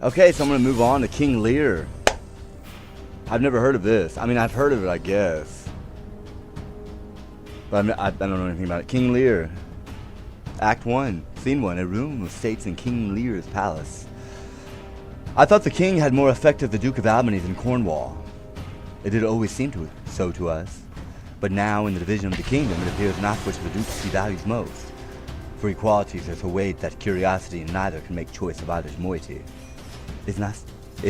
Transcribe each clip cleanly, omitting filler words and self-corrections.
Okay, so I'm going to move on to King Lear. I've never heard of this. I mean, I've heard of it, I guess. But I don't know anything about it. King Lear. Act 1. Scene 1. A room of states in King Lear's palace. I thought the king had more effect as the Duke of Albany than Cornwall. It did always seem so to us. But now, in the division of the kingdom, it appears not which of the dukes he values most. For equalities are so weighed that curiosity and neither can make choice of either's moiety. Is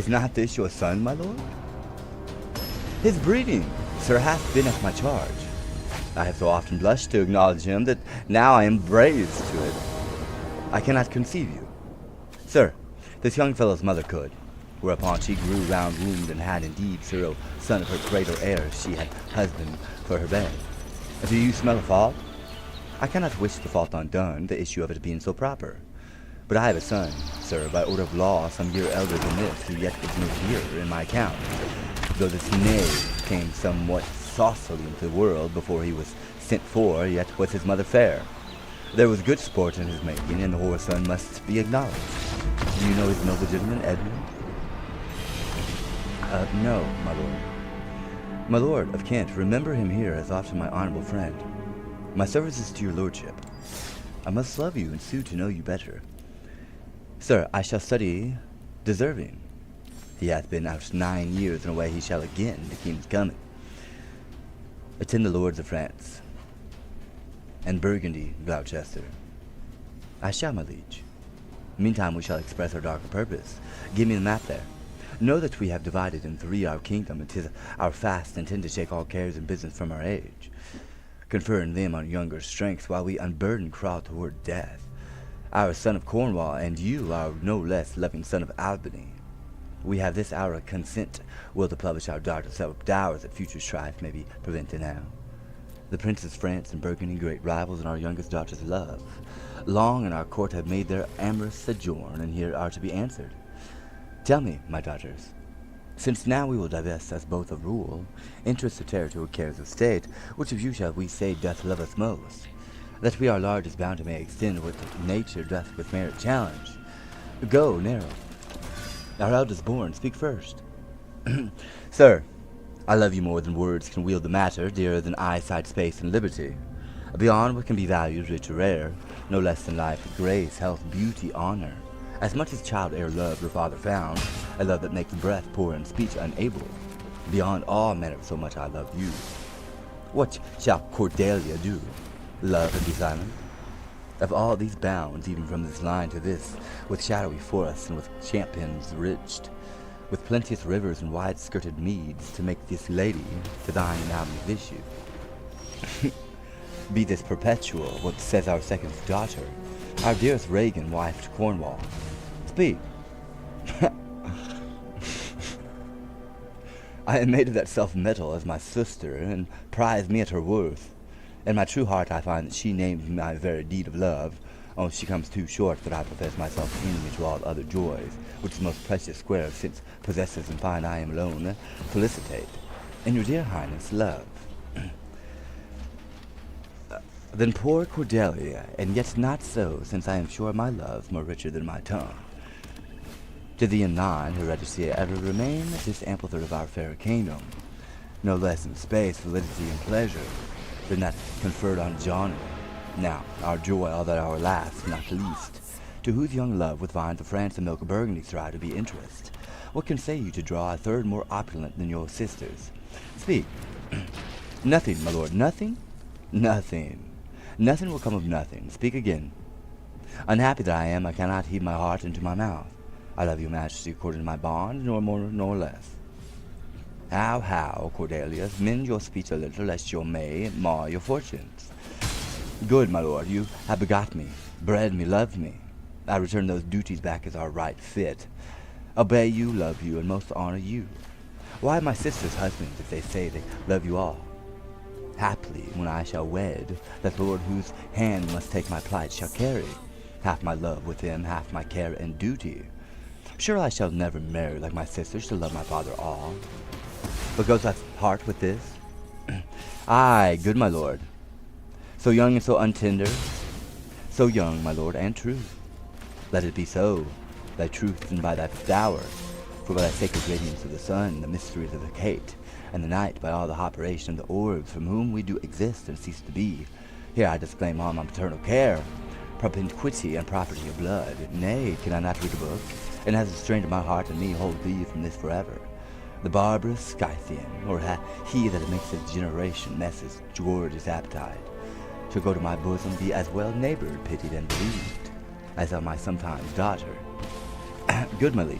not this your son, my lord? His breeding, sir, hath been at my charge. I have so often blushed to acknowledge him that now I am braced to it. I cannot conceive you. Sir, this young fellow's mother could, whereupon she grew round-wombed and had indeed, sir, O son of her cradle heirs, she had husband for her bed. Do you smell a fault? I cannot wish the fault undone, the issue of it being so proper. But I have a son, sir, by order of law, some year elder than this, who yet was no dearer in my account, though this knave came somewhat saucily into the world before he was sent for, yet was his mother fair. There was good sport in his making, and the whore son must be acknowledged. Do you know his noble gentleman, Edmund? No, my lord. My lord of Kent, remember him here as often my honorable friend. My services to your lordship. I must love you and sue to know you better. Sir, I shall study deserving. He hath been out 9 years, and away he shall again, the king's coming. Attend the lords of France, and Burgundy, Gloucester. I shall, my liege. Meantime we shall express our darker purpose. Give me the map there. Know that we have divided in 3 our kingdom, and 'tis our fast intent to shake all cares and business from our age, conferring them on younger strength, while we unburdened crawl toward death. Our son of Cornwall, and you, our no less loving son of Albany. We have this hour consent will to publish our daughters' dowers that future strife may be prevented now. The princes France and Burgundy, great rivals, and our youngest daughter's love, long in our court have made their amorous sojourn, and here are to be answered. Tell me, my daughters, since now we will divest us both of rule, interests of territory, cares of state, which of you shall we say doth love us most? That we our largest bounty may extend what nature doth with merit challenge. Go, narrow. Our eldest born, speak first. Sir, I love you more than words can wield the matter, dearer than eyesight, space, and liberty. Beyond what can be valued, rich or rare, no less than life, grace, health, beauty, honor. As much as child ere loved her father found, a love that makes breath poor and speech unable. Beyond all manner, so much I love you. What shall Cordelia do? Love and be silent? Of all these bounds, even from this line to this, with shadowy forests and with champions ridged, with plenteous rivers and wide-skirted meads, to make this lady to thine and Albany's issue. Be this perpetual, what says our second daughter, our dearest Regan, wife to Cornwall. Speak. I am made of that self-metal as my sister, and prize me at her worth. In my true heart I find that she names me my very deed of love, only she comes too short that I profess myself enemy to all other joys, which the most precious square of sense possesses, and find I am alone, felicitate. In your dear highness, love. Then poor Cordelia, and yet not so, since I am sure my love's more richer than my tongue. To thee and thine, heredity ever remain this ample third of our fair kingdom, no less in space, validity, and pleasure, than that conferred on Johnny. Now, our joy, all that our last, not least, to whose young love with vines of France and milk of Burgundy strive to be interest. What can say you to draw a third more opulent than your sisters? Speak. Nothing, my lord, nothing? Nothing. Nothing will come of nothing. Speak again. Unhappy that I am, I cannot heave my heart into my mouth. I love your majesty according to my bond, nor more nor less. How, Cordelia, mend your speech a little, lest your may mar your fortunes. Good, my lord, you have begot me, bred me, loved me. I return those duties back as our right fit. Obey you, love you, and most honor you. Why my sister's husbands, if they say they love you all? Haply, when I shall wed, that lord whose hand must take my plight shall carry half my love with him, half my care and duty. Sure I shall never marry like my sisters to love my father all. But goes thy heart with this? Aye, good my lord. So young and so untender, so young, my lord, and true. Let it be so. thy truth and by thy dower, for by thy sacred radiance of the sun, the mysteries of the Kate, and the night by all the operation of the orbs from whom we do exist and cease to be. Here I disclaim all my paternal care, propinquity and property of blood. Nay, can I not read a book, and has the strain of my heart and me hold thee from this forever? The barbarous Scythian, or he that makes his generation messes gorgeous appetite, shall go to my bosom be as well neighbored, pitied, and believed, as thou my sometimes daughter. Good, my liege.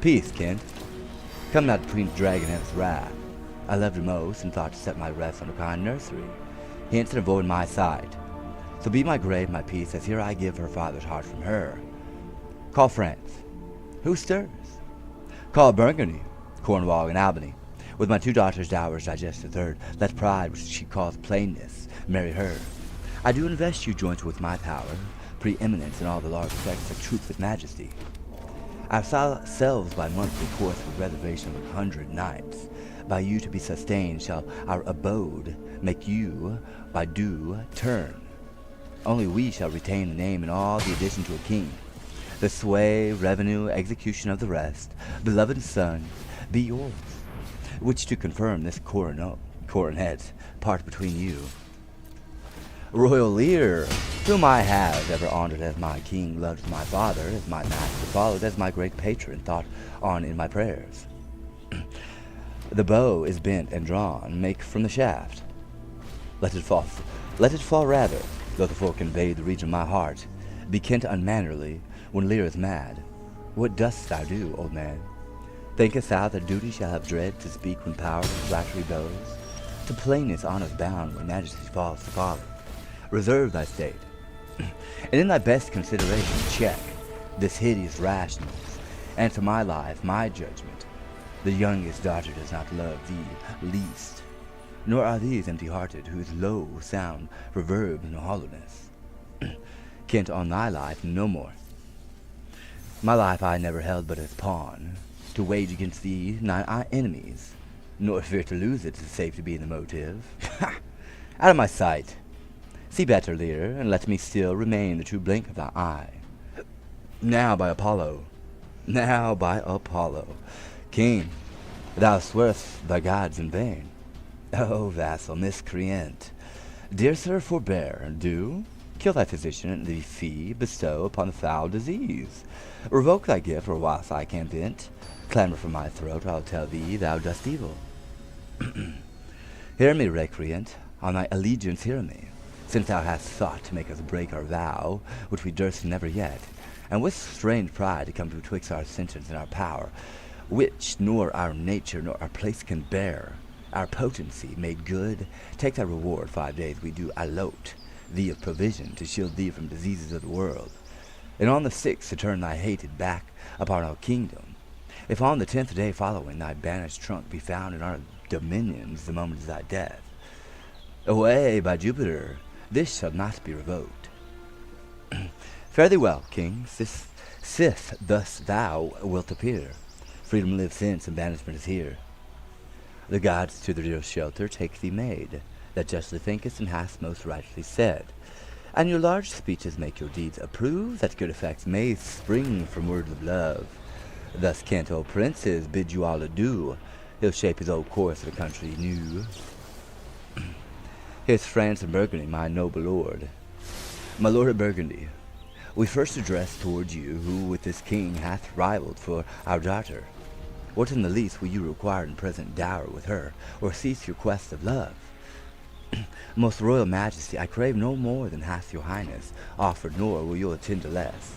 Peace, Kent. Come not between the dragon and his wrath. I loved her most, and thought to set my rest on a kind nursery, hence and avoid my sight. So be my grave, my peace, as here I give her father's heart from her. Call France. Who stirs? Call Burgundy, Cornwall, and Albany. With my 2 daughters' dowers digest the third. Let pride, which she calls plainness, marry her. I do invest you joints with my power, preeminence in all the large effects of truth with majesty. Ourselves by monthly course with reservation of 100 nights. By you to be sustained shall our abode make you by due turn. Only we shall retain the name and all the addition to a king. The sway, revenue, execution of the rest, beloved son, be yours, which to confirm this coronet part between you. Royal Lear, whom I have ever honored as my king, loved my father, as my master, followed as my great patron, thought on in my prayers. The bow is bent and drawn, make from the shaft. Let it fall rather, though the foe convey the region of my heart. Be Kent unmannerly, when Lear is mad. What dost thou do, old man? Thinkest thou that duty shall have dread to speak when power and flattery goes? To plainness honor's bound when majesty falls to folly. Reserve thy state, and in thy best consideration check this hideous rashness, and to my life, my judgment, the youngest daughter does not love thee least, nor are these empty-hearted, whose low sound reverbs in hollowness. Kent, on thy life, no more. My life I never held but as pawn, to wage against thee nine enemies, nor fear to lose it, 'tis safe to be in the motive. Out of my sight! See better, Lear, and let me still remain the true blink of thy eye. Now by Apollo, King, thou swearest thy gods in vain. O vassal, miscreant, dear sir, forbear, do kill thy physician, and the fee bestow upon the foul disease. Revoke thy gift, or whilst I can vent clamor from my throat, I'll tell thee thou dost evil. Hear me, recreant, on thy allegiance hear me, since thou hast sought to make us break our vow, which we durst never yet, and with strange pride to come betwixt our sentence and our power, which nor our nature nor our place can bear. Our potency made good, take thy reward. 5 days we do allot thee of provision to shield thee from diseases of the world, and on the 6th to turn thy hated back upon our kingdom. If on the 10th day following thy banished trunk be found in our dominions the moment of thy death, away, by Jupiter, this shall not be revoked. Fare thee well, king, sith thus thou wilt appear. Freedom lives since, and banishment is here. The gods to their dear shelter take thee maid, that justly thinkest and hast most rightly said. And your large speeches make your deeds approve, that good effects may spring from words of love. Thus Kent, old princes, bid you all adieu. He'll shape his old course in a country new. Here's France and Burgundy, my noble lord. My lord of Burgundy, we first address towards you, who with this king hath rivaled for our daughter. What in the least will you require in present dower with her, or cease your quest of love? Most royal majesty, I crave no more than hath your highness offered, nor will you attend to less.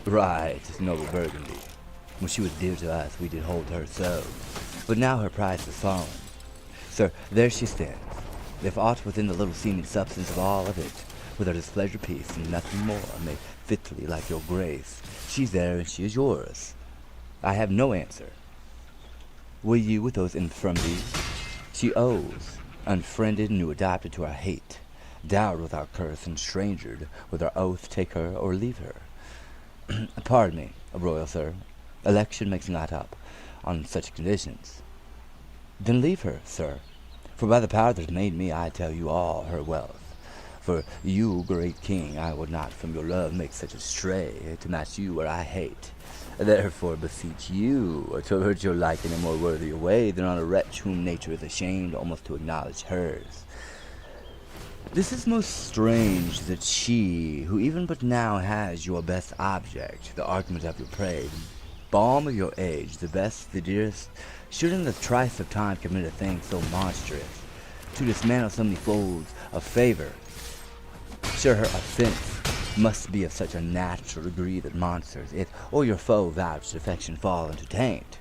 Right, noble Burgundy. When she was dear to us, we did hold her so, but now her price is fallen. Sir, there she stands. If aught within the little seeming substance of all of it, with her displeasure peace and nothing more, may fitly like your grace, she's there and she is yours. I have no answer. Will you with those infirmities she owes, unfriended, new adopted to our hate, dowered with our curse, and strangered with our oath, take her or leave her? Pardon me, royal sir, election makes not up on such conditions. Then leave her, sir, for by the power that made me, I tell you all her wealth, For you, great king, I would not from your love make such a stray to match you where I hate. Therefore beseech you to urge your like in a more worthy way than on a wretch whom nature is ashamed almost to acknowledge hers. This is most strange that she, who even but now has your best object, the argument of your prey, the balm of your age, the best, the dearest, should in the trice of time commit a thing so monstrous, to dismantle so many folds of favor. Sure, her offense must be of such a natural degree that monsters, it or your foe vouched affection fall into taint,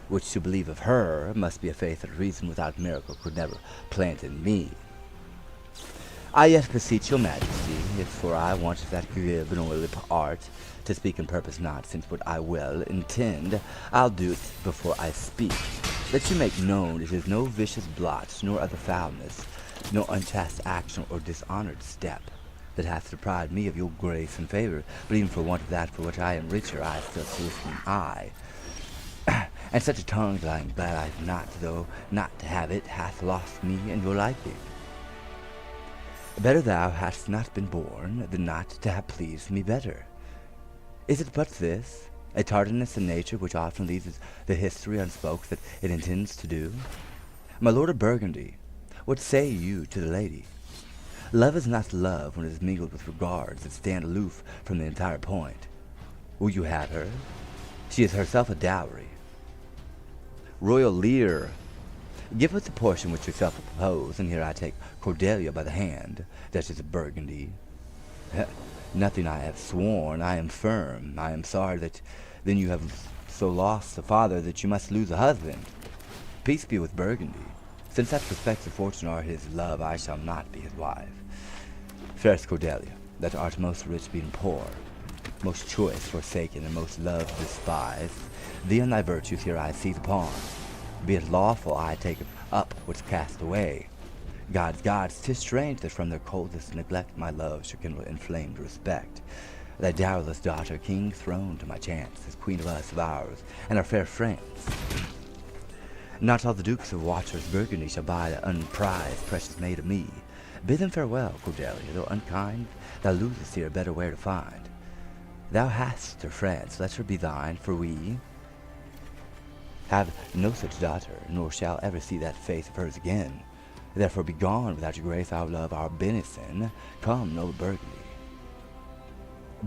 which to believe of her must be a faith that reason without miracle could never plant in me. I yet beseech your majesty, if for I want that glib and oily art, to speak in purpose not, since what I will intend, I'll do it before I speak, that you make known it is no vicious blot, nor other foulness, no unchaste action or dishonored step, that hath deprived me of your grace and favor, but even for want of that for which I am richer, I still solicit an eye. And such a tongue that I am glad I have not, though not to have it hath lost me and your liking. Better thou hadst not been born, than not to have pleased me better. Is it but this, a tardiness in nature which often leaves the history unspoke that it intends to do? My lord of Burgundy, what say you to the lady? Love is not love when it is mingled with regards that stand aloof from the entire point. Will you have her? She is herself a dowry. Royal Lear, give us the portion which yourself will propose, and here I take Cordelia by the hand, Duchess of Burgundy. Nothing I have sworn, I am firm. I am sorry that then you have so lost a father that you must lose a husband. Peace be with Burgundy. Since such prospects of fortune are his love, I shall not be his wife. Fairest Cordelia, that art most rich being poor, most choice forsaken, and most loved despised, thee and thy virtues here I seize upon. Be it lawful I take up what's cast away. Gods, 'tis strange that from their coldest neglect my love should kindle inflamed respect. Thy dowerless daughter, king throned to my chance, is queen of us, of ours, and our fair France. Not all the dukes of watchers Burgundy shall buy the unprized precious maid of me. Bid them farewell, Cordelia, though unkind, thou losest here better where to find. Thou hast her France, let her be thine, for we have no such daughter, nor shall ever see that face of hers again. Therefore be gone without your grace, our love, our benison. Come, noble Burgundy.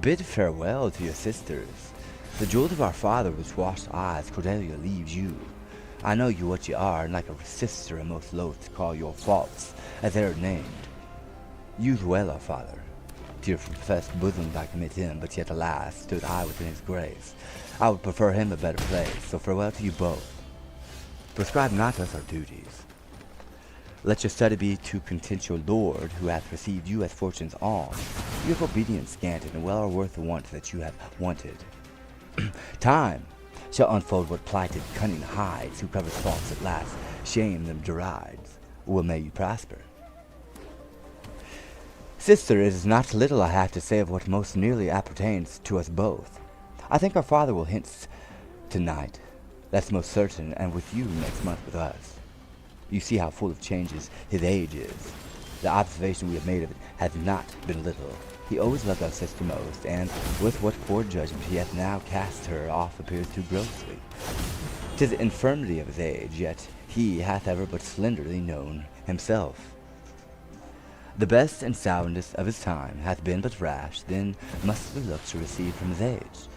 Bid farewell to your sisters. The jewels of our father with washed eyes, Cordelia leaves you. I know you what ye are, and like a sister am most loath to call your faults, as they are named. Use well our father. To your professed bosom I commit him, but yet alas, stood I within his grace. I would prefer him a better place, so farewell to you both. Prescribe not us our duties. Let your study be to content your lord, who hath received you as fortune's alms. You have obedience scanted, and well are worth the want that you have wanted. Time shall unfold what plighted cunning hides, who covers faults at last, shame them derides. Well may you prosper. Sister, it is not little I have to say of what most nearly appertains to us both. I think our father will hence tonight. That's most certain, and with you next month with us. You see how full of changes his age is. The observation we have made of it has not been little. He always loved our sister most, and with what poor judgment he hath now cast her off appears too grossly. 'Tis the infirmity of his age, yet he hath ever but slenderly known himself. The best and soundest of his time hath been but rash, then must we look to recede from his age.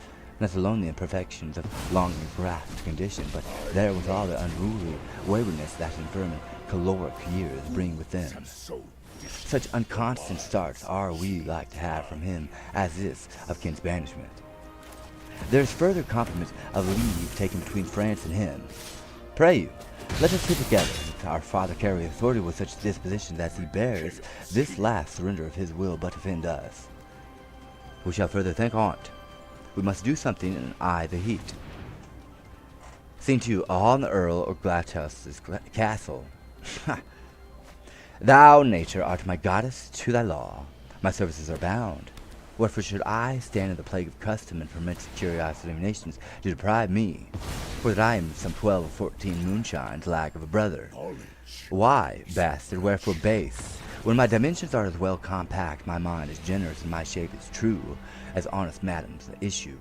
Not alone the imperfections of long grasped condition, but therewithal the unruly waywardness that infirm and caloric years bring with them. Such unconstant starts are we like to have from him as this of kin's banishment. There is further compliment of leave taken between France and him. Pray you, let us sit together. If our father carry authority with such dispositions as he bears, this last surrender of his will but offend us. We shall further think on't. We must do something and eye the heat. Seen to you all in the Earl or Gloucester's castle. Thou, nature, art my goddess to thy law. My services are bound. Wherefore should I stand in the plague of custom and fermented curiosity of nations to deprive me, for that I am some 12 or 14 moonshines lack of a brother? Why, bastard, wherefore base? When my dimensions are as well compact, my mind is generous, and my shape is true, as honest madam's issue.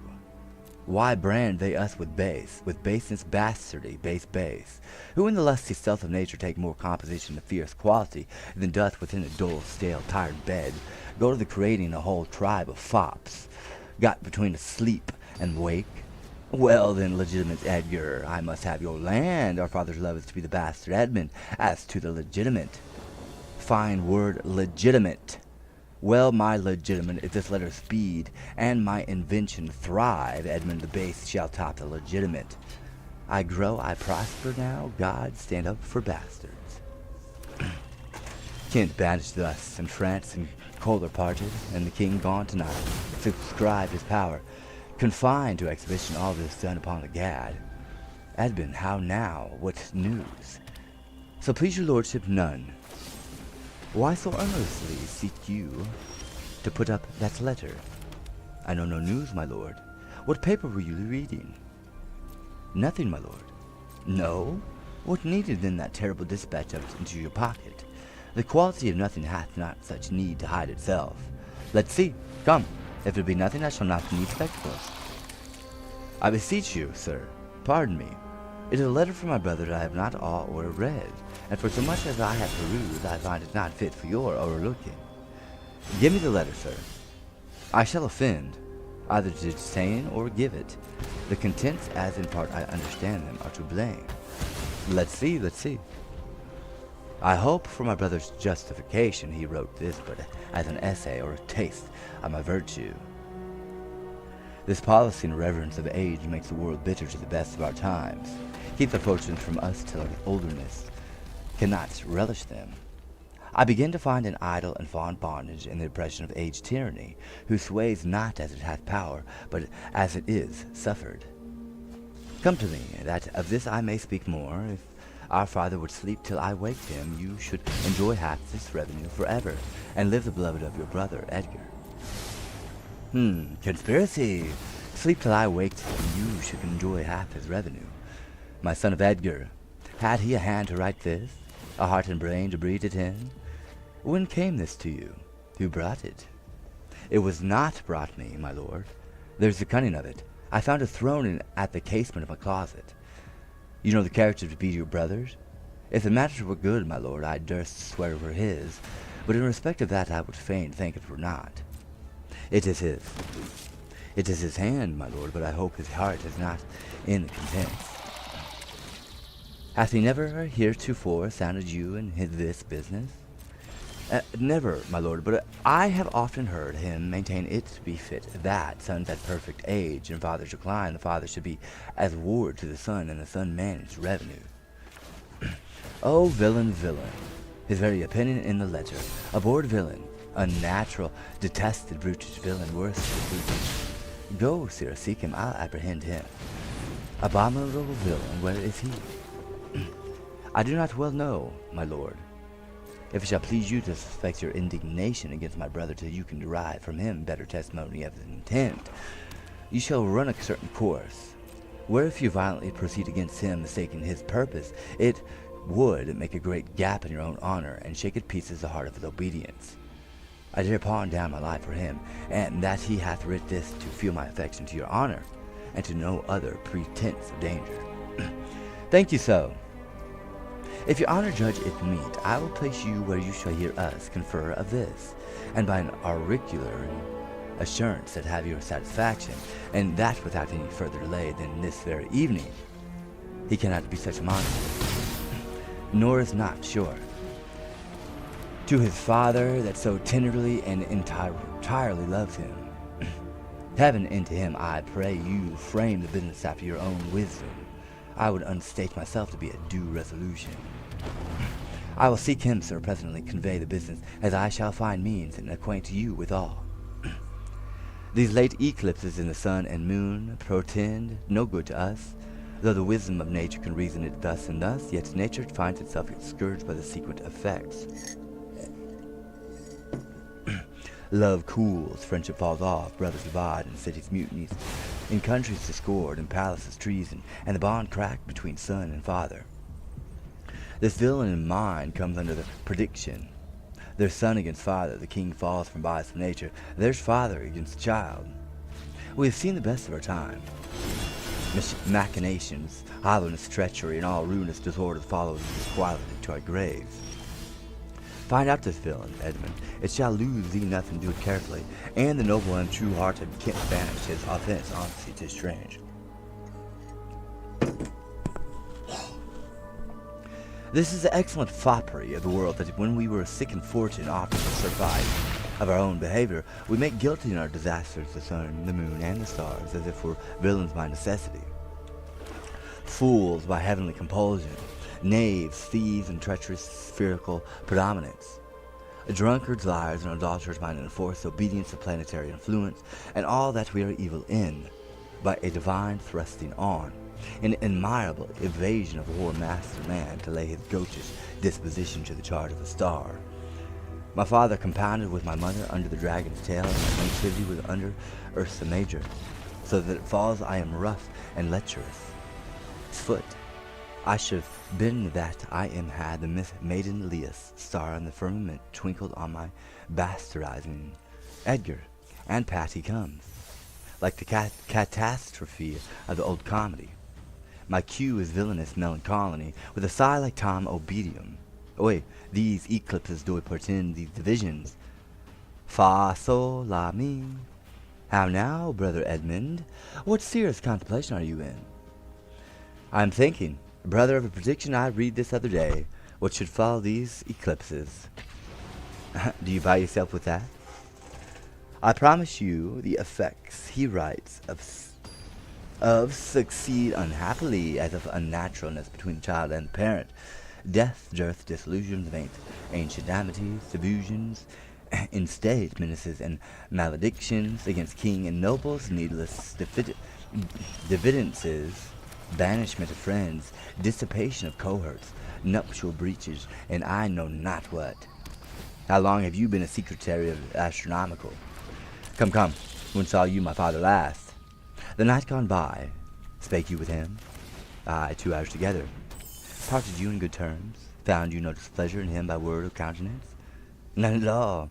Why brand they us with baseness, bastardy, base, who in the lusty stealth of nature take more composition of fierce quality than doth within a dull, stale, tired bed, go to the creating a whole tribe of fops, got between sleep and wake? Well then, legitimate Edgar, I must have your land. Our father's love is to be the bastard Edmund. As to the legitimate, fine word, legitimate. Well, my legitimate, if this letter speed, and my invention thrive, Edmund the base shall top the legitimate. I grow, I prosper now, God stand up for bastards. Kent banished thus, and France and Kohler parted, and the king gone tonight, subscribed his power, confined to exhibition, all this done upon the gad. Edmund, how now, what news? So please your lordship, none. Why so earnestly seek you to put up that letter? I know no news, my lord. What paper were you reading? Nothing, my lord. No? What needed then that terrible dispatch of it into your pocket? The quality of nothing hath not such need to hide itself. Let's see. Come. If it be nothing, I shall not need spectacles. I beseech you, sir, pardon me. It is a letter from my brother that I have not all or read, and for so much as I have perused, I find it not fit for your overlooking. Give me the letter, sir. I shall offend, either to detain or give it. The contents, as in part I understand them, are to blame. Let's see, let's see. I hope for my brother's justification he wrote this but as an essay or a taste of my virtue. This policy and reverence of age makes the world bitter to the best of our times. Keep the fortunes from us till our olderness cannot relish them. I begin to find an idle and fond bondage in the oppression of age tyranny, who sways not as it hath power, but as it is suffered. Come to me, that of this I may speak more. If our father would sleep till I waked him, you should enjoy half this revenue forever, and live the beloved of your brother Edgar. Conspiracy! Sleep till I waked him, you should enjoy half his revenue. My son of Edgar, had he a hand to write this, a heart and brain to breathe it in? When came this to you? Who brought it? It was not brought me, my lord. There's the cunning of it. I found it thrown at the casement of my closet. You know the character to be your brother's? If the matter were good, my lord, I durst swear it were his, but in respect of that I would fain think it were not. It is his. It is his hand, my lord, but I hope his heart is not in the contents. Hath he never heretofore sounded you in this business? Never, my lord, but I have often heard him maintain it to be fit that, sons at perfect age and fathers decline, the father should be as ward to the son, and the son manage revenue. Oh, villain, villain! His very opinion in the letter. Abhorred villain, unnatural, detested, brutish villain, worse than brutish. Go, sir, seek him, I'll apprehend him. Abominable villain, where is he? I do not well know, my lord. If it shall please you to suspect your indignation against my brother till you can derive from him better testimony of his intent, you shall run a certain course, where if you violently proceed against him, mistaking his purpose, it would make a great gap in your own honor, and shake in pieces the heart of his obedience. I dare pawn down my life for him, and that he hath writ this to feel my affection to your honor, and to no other pretense of danger. Thank you so. If your honor judge it meet, I will place you where you shall hear us confer of this, and by an auricular assurance that have your satisfaction, and that without any further delay than this very evening. He cannot be such a monster, nor is not sure. To his father that so tenderly and entirely loves him, heaven into him, I pray you frame the business after your own wisdom. I would unstate myself to be a due resolution. I will seek him, sir, presently convey the business, as I shall find means, and acquaint you with all. These late eclipses in the sun and moon portend no good to us, though the wisdom of nature can reason it thus and thus, yet nature finds itself scourged by the sequent effects. Love cools, friendship falls off, brothers divide, and cities mutinies, in countries discord, in palaces treason, and the bond cracked between son and father. This villain in mine comes under the prediction, There's son against father, the king falls from bias of nature. There's father against child. We have seen the best of our time. Machinations, hollowness, treachery, and all ruinous disorder follows disquieted to our graves. Find out this villain, Edmund. It shall lose thee nothing, do it carefully. And the noble and true-hearted can't banish his offense, honesty, 'tis strange. This is the excellent foppery of the world, that when we were sick in fortune, often survived of our own behavior, we make guilty in our disasters the sun, the moon, and the stars, as if we're villains by necessity. Fools by heavenly compulsion, knaves, thieves, and treacherous spherical predominance. Drunkards, liars, and adulterers by an enforced obedience to planetary influence, and all that we are evil in, by a divine thrusting on, an admirable evasion of war master man to lay his goatish disposition to the charge of a star. My father compounded with my mother under the dragon's tail, and my nativity was under Ursa Major, so that it falls I am rough and lecherous. Foot, I should have been that I am had the maiden Leas star in the firmament twinkled on my bastardizing Edgar, and Pat he comes, like the catastrophe of the old comedy. My cue is villainous melancholy, with a sigh like Tom Obedium. Oi, these eclipses do portend these divisions. Fa, sol, la, mi. How now, brother Edmund? What serious contemplation are you in? I am thinking, brother, of a prediction I read this other day, what should follow these eclipses. Do you buy yourself with that? I promise you the effects, he writes, of succeed unhappily, as of unnaturalness between the child and the parent. Death, dearth, disillusions, ancient amity, subfusions, in state menaces and maledictions against king and nobles, needless dividences, banishment of friends, dissipation of cohorts, nuptial breaches, and I know not what. How long have you been a secretary of astronomical? Come, come, when saw you my father last? The night gone by, spake you with him? Aye, 2 hours together. Parted you in good terms? Found you no displeasure in him by word or countenance? None at all.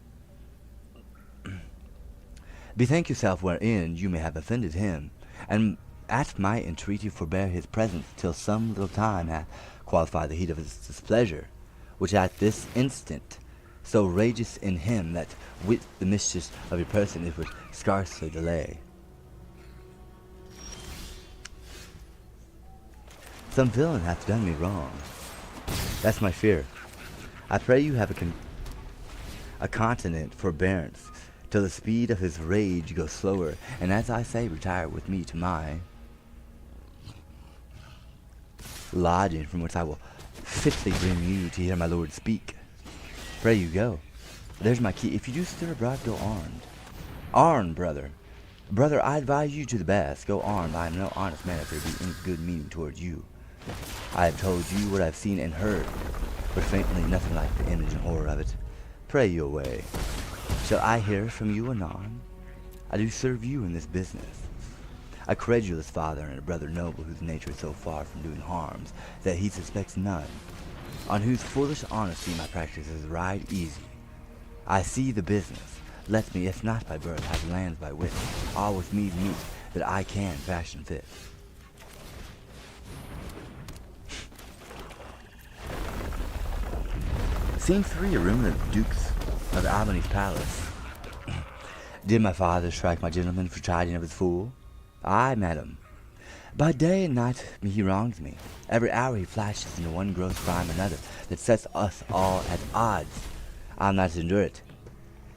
Bethink yourself wherein you may have offended him, and at my entreaty forbear his presence till some little time hath qualified the heat of his displeasure, which at this instant so rages in him that with the mischief of your person it would scarcely delay. Some villain hath done me wrong. That's my fear. I pray you have a continent forbearance, till the speed of his rage go slower, and as I say, retire with me to my lodging, from which I will fitly bring you to hear my lord speak. Pray you go. There's my key. If you do stir abroad, go armed. Armed, brother. Brother, I advise you to the best. Go armed. I am no honest man if there be any good meaning towards you. I have told you what I have seen and heard, but faintly nothing like the image and horror of it. Pray you away. Shall I hear from you anon? I do serve you in this business. A credulous father and a brother noble whose nature is so far from doing harms that he suspects none, on whose foolish honesty my practice is ride easy. I see the business. Let me, if not by birth, have lands by wit, all with me meet that I can fashion fit. Scene 3, a room of the Dukes of Albany's palace. Did my father strike my gentleman for chiding of his fool? Aye, madam. By day and night he wrongs me. Every hour he flashes into one gross crime or another that sets us all at odds. I'll not endure it.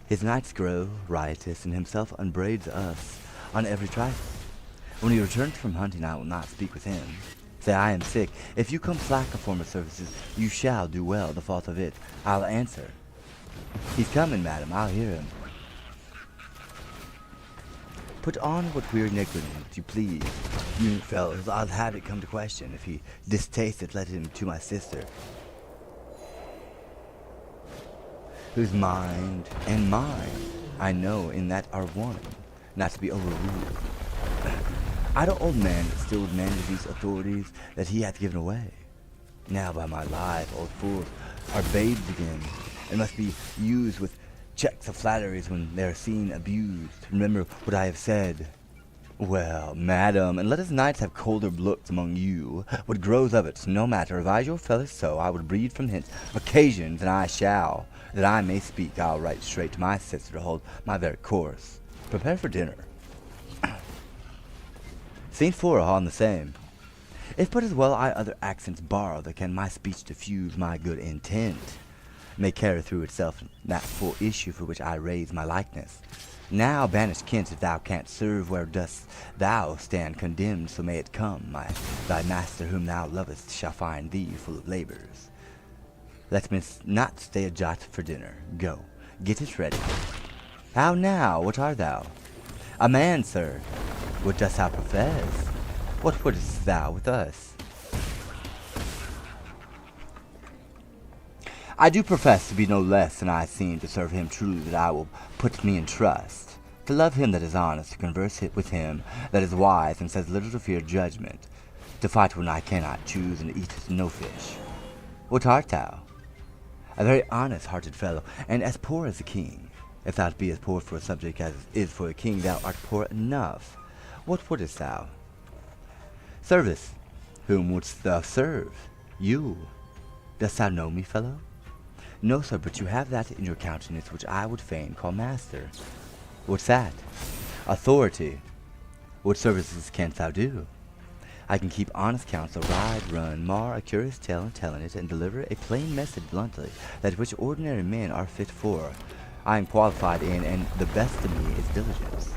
His nights grow riotous, and himself upbraids us on every trifle. When he returns from hunting, I will not speak with him. Say I am sick. If you come slack of former services, you shall do well. The fault of it, I'll answer. He's coming, madam. I'll hear him. Put on what weird negligence you please, you fellows. I'll have it come to question. If he distastes it, let him to my sister, whose mind and mine I know in that are one, not to be overruled. Idle old man that still demands these authorities that he hath given away. Now by my life, old fools are babes again, and must be used with checks of flatteries when they are seen abused. Remember what I have said. Well, madam, and let us knights have colder looks among you. What grows of it, no matter. Advise your fellows so, I would breed from hence occasions, and I shall. That I may speak, I'll write straight to my sister to hold my very course. Prepare for dinner. Scene 4 all the same. If but as well I other accents borrow, that can my speech diffuse my good intent, may carry through itself that full issue for which I raise my likeness. Now banish Kent if thou canst serve, where dost thou stand condemned, so may it come, thy master whom thou lovest shall find thee full of labours. Let me not stay a jot for dinner. Go, get it ready. How now, what art thou? A man, sir. What dost thou profess? What wouldst thou with us? I do profess to be no less than I seem, to serve him truly that I will put me in trust, to love him that is honest, to converse with him that is wise and says little to fear judgment, to fight when I cannot choose and eat no fish. What art thou? A very honest-hearted fellow, and as poor as a king. If thou be as poor for a subject as is for a king, thou art poor enough. What wouldst thou? Service. Whom wouldst thou serve? You. Dost thou know me, fellow? No, sir, but you have that in your countenance which I would fain call master. What's that? Authority. What services canst thou do? I can keep honest counsel, ride, run, mar a curious tale in telling it, and deliver a plain message bluntly, that which ordinary men are fit for. I am qualified in, and the best of me is diligence.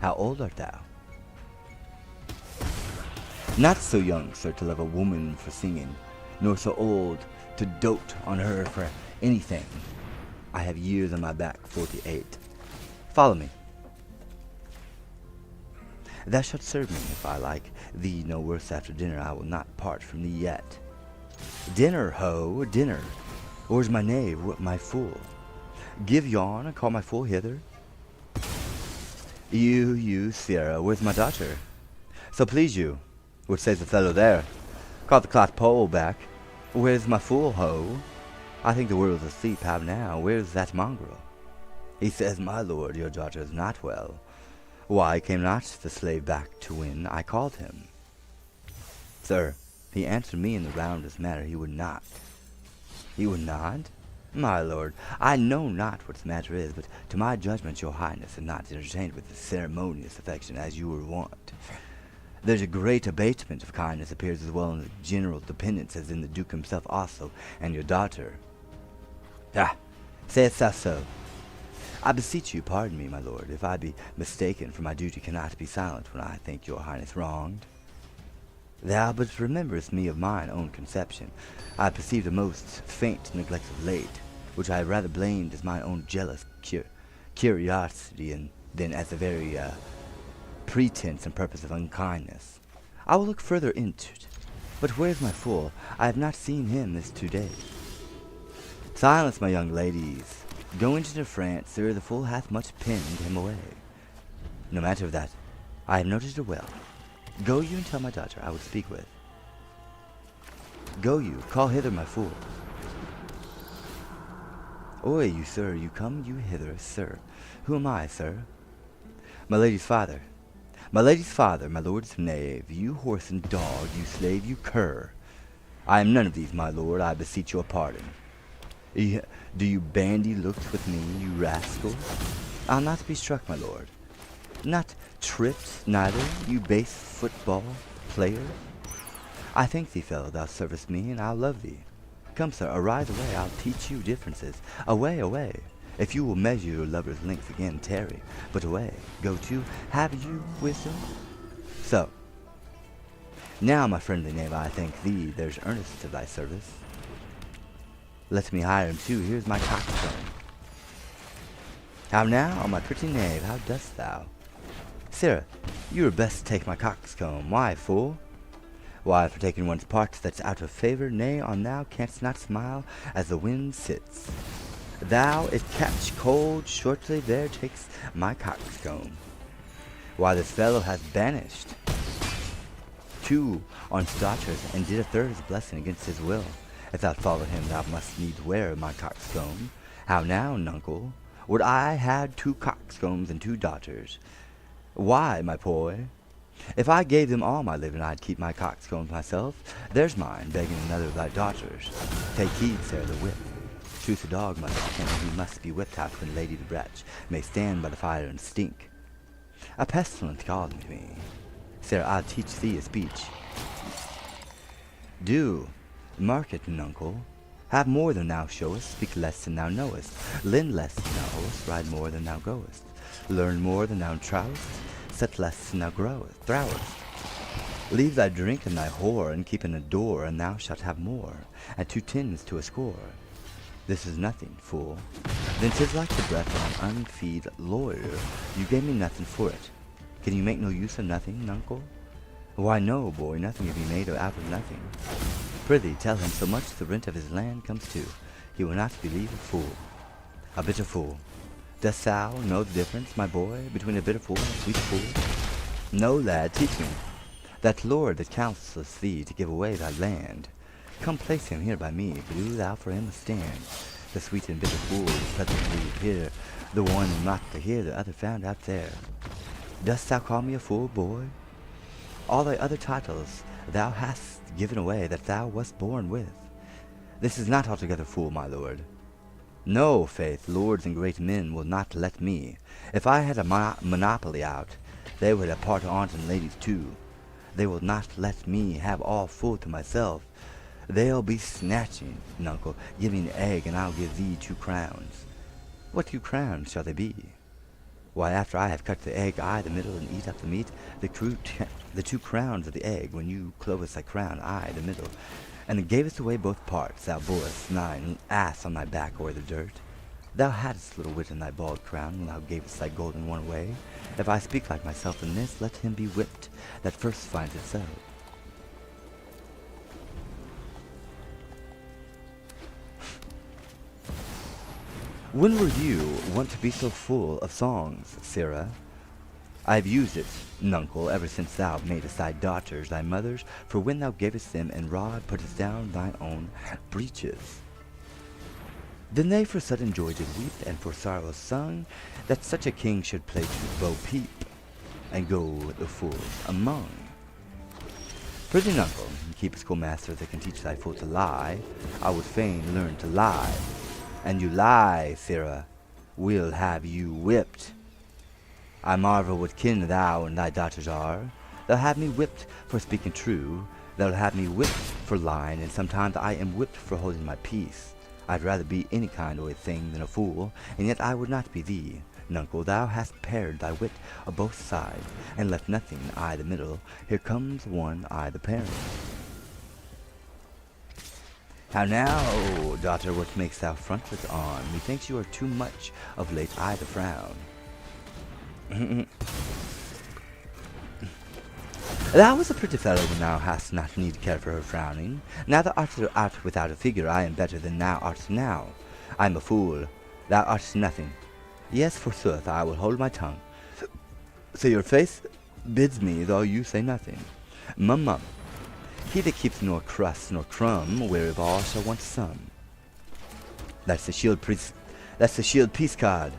How old art thou? Not so young, sir, to love a woman for singing, nor so old to dote on her for anything. I have years on my back, 48. Follow me. Thou shalt serve me, if I like thee no worse after dinner. I will not part from thee yet. Dinner, ho, dinner. Where's my knave, my fool? Give yon, and call my fool hither. You, Sierra, where's my daughter? So please you, what says the fellow there? Call the cloth pole back. Where's my fool, ho? I think the world's asleep. How now? Where's that mongrel? He says, my lord, your daughter is not well. Why came not the slave back to when I called him? Sir, he answered me in the roundest manner, he would not. He would not? My lord, I know not what the matter is, but to my judgment your highness is not entertained with ceremonious affection as you were wont. There's a great abatement of kindness appears as well in the general dependence as in the duke himself also, and your daughter. Ah, sayest thou so? I beseech you, pardon me, my lord, if I be mistaken, for my duty cannot be silent when I think your highness wronged. Thou but rememberest me of mine own conception. I perceived a most faint neglect of late, which I rather blamed as my own jealous curiosity than as a very pretense and purpose of unkindness. I will look further into it. But where's my fool? I have not seen him this 2 days. Silence, my young ladies. Go into France, sir, the fool hath much pinned him away. No matter of that, I have noted it well. Go you and tell my daughter I would speak with. Go you, call hither my fool. Oi, you sir, you come you hither, sir. Who am I, sir? My lady's father. My lady's father, my lord's knave, you horse and dog, you slave, you cur. I am none of these, my lord, I beseech your pardon. Do you bandy looks with me, you rascal? I'll not be struck, my lord. Not tripped, neither, you base football player? I thank thee, fellow, thou servest me, and I'll love thee. Come, sir, arise away, I'll teach you differences. Away, away. If you will measure your lover's length again, tarry. But away, go to, have you wisdom? So, now, my friendly knave, I thank thee, there's earnest of thy service. Let me hire him too, here's my coxcomb. How now, my pretty knave, how dost thou? Sirrah, you were best to take my coxcomb. Why, fool? Why, for taking one's part that's out of favour, nay, on thou canst not smile as the wind sits. Thou it catch cold shortly, there takes my coxcomb. Why, this fellow has banished 2 on his daughters, and did a third his blessing against his will. If thou follow him, thou must needs wear my coxcomb. How now, nuncle? Would I had 2 coxcombs and 2 daughters. Why, my boy? If I gave them all my living, I'd keep my coxcombs myself. There's mine, begging another of thy daughters. Take heed, sir, the whip. Truth a dog must ken, he must be whipped out when Lady the Bratch may stand by the fire and stink. A pestilence called me. Sir, I'll teach thee a speech. Do, mark it, nuncle. Have more than thou showest, speak less than thou knowest, lend less than thou owest, ride more than thou goest, learn more than thou trowest, set less than thou throwest. Leave thy drink and thy whore, and keep in a door, and thou shalt have more, and 2 tins to a score. This is nothing, fool. Then 'tis like the breath of an unfeed lawyer. You gave me nothing for it. Can you make no use of nothing, nuncle? Why, no, boy, nothing can be made out of nothing. Prithee, tell him so much the rent of his land comes to. He will not believe a fool. A bitter fool. Dost thou know the difference, my boy, between a bitter fool and a sweet fool? No, lad, teach me. That lord that counsels thee to give away thy land, come place him here by me, do thou for him a stand. The sweet and bitter fool is presently here, the one not to hear, the other found out there. Dost thou call me a fool, boy? All thy other titles thou hast given away that thou wast born with. This is not altogether fool, my lord. No, faith, lords and great men will not let me. If I had a monopoly out, they would have part on't and ladies too. They will not let me have all full to myself. They'll be snatching, nuncle. Give me an egg, and I'll give thee 2 crowns. What 2 crowns shall they be? Why, after I have cut the egg, I the middle, and eat up the meat, the 2 crowns of the egg, when you clovest thy crown, I the middle, and gavest away both parts, thou borest thine ass on thy back o'er the dirt. Thou hadst little wit in thy bald crown, when thou gavest thy golden one away. If I speak like myself in this, let him be whipped that first finds it so. When were you wont to be so full of songs, Sarah? I have used it, nuncle, ever since thou madest thy daughters thy mothers, for when thou gavest them in rod, puttest down thine own breeches. Then they for sudden joy did weep, and for sorrow sung, that such a king should play to bo peep, and go the fools among. Prithee, nuncle, keep a schoolmaster that can teach thy fool to lie. I would fain learn to lie. And you lie, Sarah, we'll have you whipped. I marvel what kin thou and thy daughters are. They'll have me whipped for speaking true. They'll have me whipped for lying, and sometimes I am whipped for holding my peace. I'd rather be any kind of a thing than a fool, and yet I would not be thee. Nuncle, thou hast pared thy wit of both sides, and left nothing, I the middle. Here comes one, I the parent. How now, daughter, what makes thou frontlet on? Methinks you are too much of late, I the frown. Thou was a pretty fellow when thou hast not need care for her frowning. Now thou art out without a figure, I am better than thou art now. I am a fool, thou art nothing. Yes, forsooth, I will hold my tongue. So your face bids me, though you say nothing. Mum. He that keeps nor crust nor crumb, wherewithal shall want some. That's the shield peace card.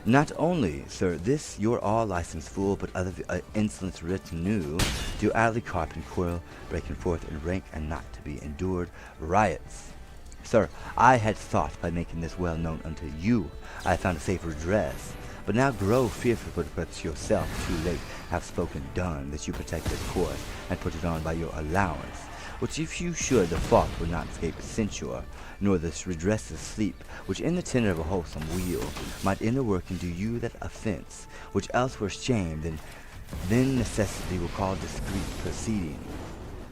Not only, sir, this your all licensed fool, but other insolence writ new, do idly carp and quarrel, breaking forth in rank and not to be endured riots. Sir, I had thought by making this well known unto you, I have found a safe redress. But now grow fearful, but yourself too late have spoken done, that you protect this course, and put it on by your allowance, which if you should, the fault would not escape censure, nor this redresses sleep, which in the tenor of a wholesome wheel, might in the work and do you that offence, which else were shamed, and then necessity will call discreet proceeding.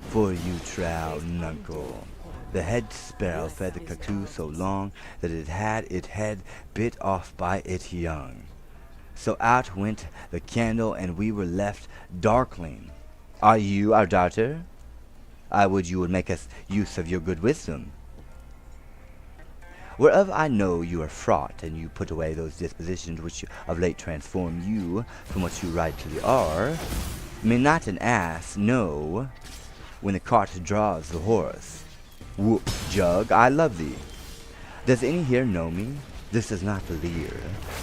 For you trow, nuncle, the head sparrow fed the cuckoo so long, that it had its head bit off by its young. So out went the candle, and we were left darkling. Are you our daughter? I would you would make us use of your good wisdom. Whereof I know you are fraught, and you put away those dispositions which of late transform you from what you rightly are. May not an ass know when the cart draws the horse? Whoop, Jug, I love thee. Does any here know me? This is not Lear.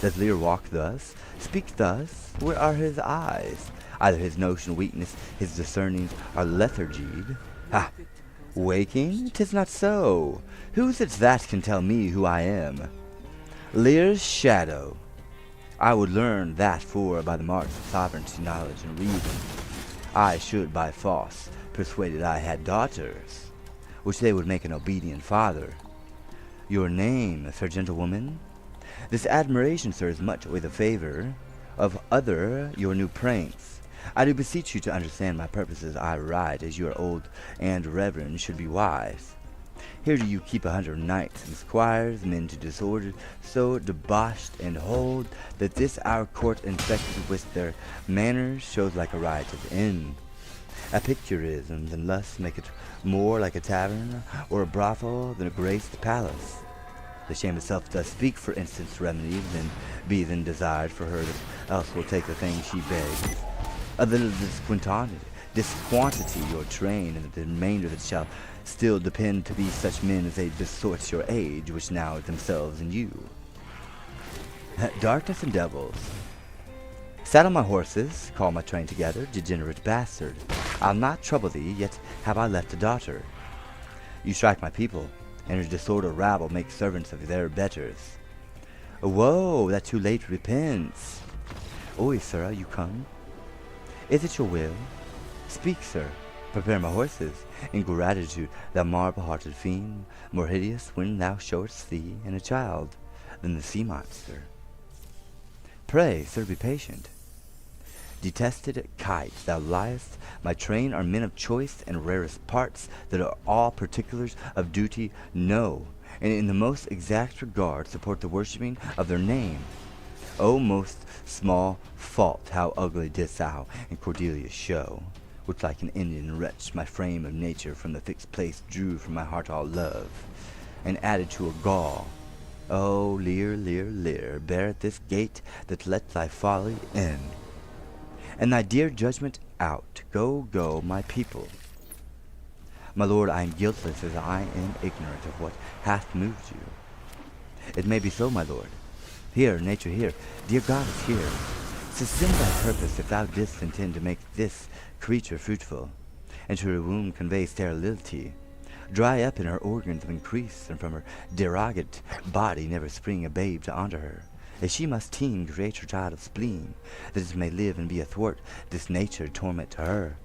Does Lear walk thus? Speak thus? Where are his eyes? Either his notion weakness, his discernings are lethargied. Ha! Waking? 'Tis not so. Who's it that can tell me who I am? Lear's shadow. I would learn that, for by the marks of sovereignty, knowledge, and reason, I should by force persuaded I had daughters, which they would make an obedient father. Your name, fair gentlewoman? This admiration, sir, is much with a favor of other your new pranks. I do beseech you to understand my purposes. I write, as you are old and reverend should be wise. Here do you keep 100 knights and squires, men to disorder, so debauched and hold, that this our court infected with their manners shows like a riotous inn. Epicurisms and lust make it more like a tavern or a brothel than a graced palace. The shame itself does speak, for instance, remedies, and be then desired for her that else will take the thing she begs. A little disquantity your train, and the remainder that shall still depend to be such men as they besort your age, which now is themselves in you. Darkness and devils. Saddle my horses, call my train together, degenerate bastard. I'll not trouble thee, yet have I left a daughter. You strike my people, and your disorder rabble make servants of their betters. Woe, that too late repents. Oi, sir, are you come? Is it your will? Speak, sir. Prepare my horses. In gratitude, thou marble-hearted fiend, more hideous when thou showest thee in a child than the sea monster. Pray, sir, be patient. Detested kite, thou liest. My train are men of choice and rarest parts, that are all particulars of duty know, and in the most exact regard support the worshipping of their name. O most small fault, how ugly didst thou and Cordelia show, which like an Indian wretch my frame of nature from the fixed place drew from my heart all love, and added to a gall. O Lear, Lear, Lear, bear at this gate that lets thy folly in, and thy dear judgment out. Go, go, my people. My lord, I am guiltless as I am ignorant of what hath moved you. It may be so, my lord. Here, nature, here, dear goddess, here. Suspend thy purpose if thou didst intend to make this creature fruitful, and to her womb convey sterility. Dry up in her organs of increase, and from her derogate body never spring a babe to honor her. If she must teen create her child of spleen, that it may live and be athwart this nature torment to her.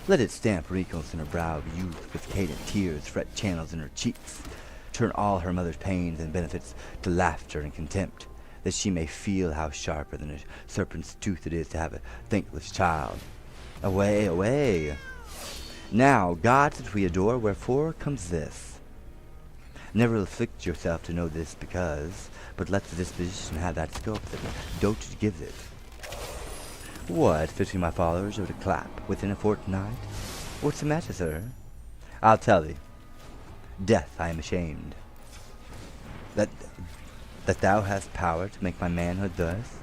Let it stamp wrinkles in her brow of youth, with cadent tears fret channels in her cheeks. Turn all her mother's pains and benefits to laughter and contempt, that she may feel how sharper than a serpent's tooth it is to have a thankless child. Away, away! Now, gods that we adore, wherefore comes this? Never afflict yourself to know this because, but let the disposition have that scope that dotage gives it. What, 50 my followers are to clap within a fortnight? What's the matter, sir? I'll tell thee. Death, I am ashamed. That thou hast power to make my manhood thus,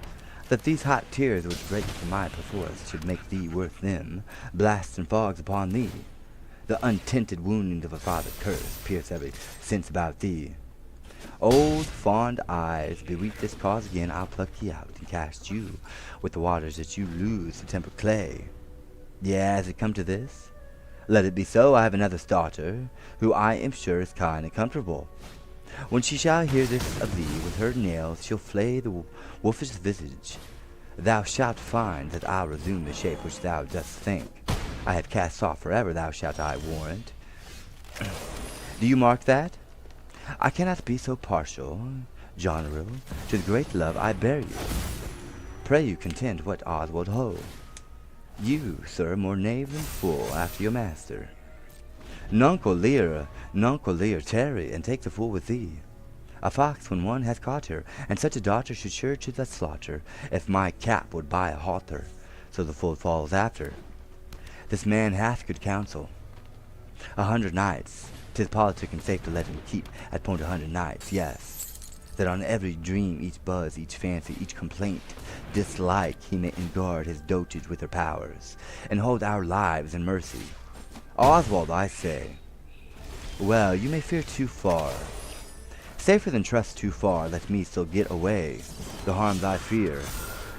that these hot tears which break from my perforce should make thee worth them, blasts and fogs upon thee. The untinted woundings of a father curse pierce every sense about thee. Old fond eyes, beweep this cause again, I'll pluck ye out and cast you with the waters that you lose to temper clay. Yeah, has it come to this? Let it be so. I have another daughter, who I am sure is kind and comfortable. When she shall hear this of thee, with her nails she'll flay the wolfish visage. Thou shalt find that I'll resume the shape which thou dost think I have cast off forever, thou shalt, I warrant. Do you mark that? I cannot be so partial, Goneril, to the great love I bear you. Pray you contend what Oswald ho. You, sir, more knave than fool after your master. Nuncle Lear, tarry, and take the fool with thee. A fox when one hath caught her, and such a daughter should sure to the slaughter, if my cap would buy a halter, so the fool falls after. This man hath good counsel. 100 knights, 'tis politic and safe to let him keep at point 100 knights, yes, that on every dream, each buzz, each fancy, each complaint, dislike, he may enguard his dotage with her powers, and hold our lives in mercy. Oswald, I say. Well, you may fear too far. Safer than trust too far, let me still get away. The harms I fear,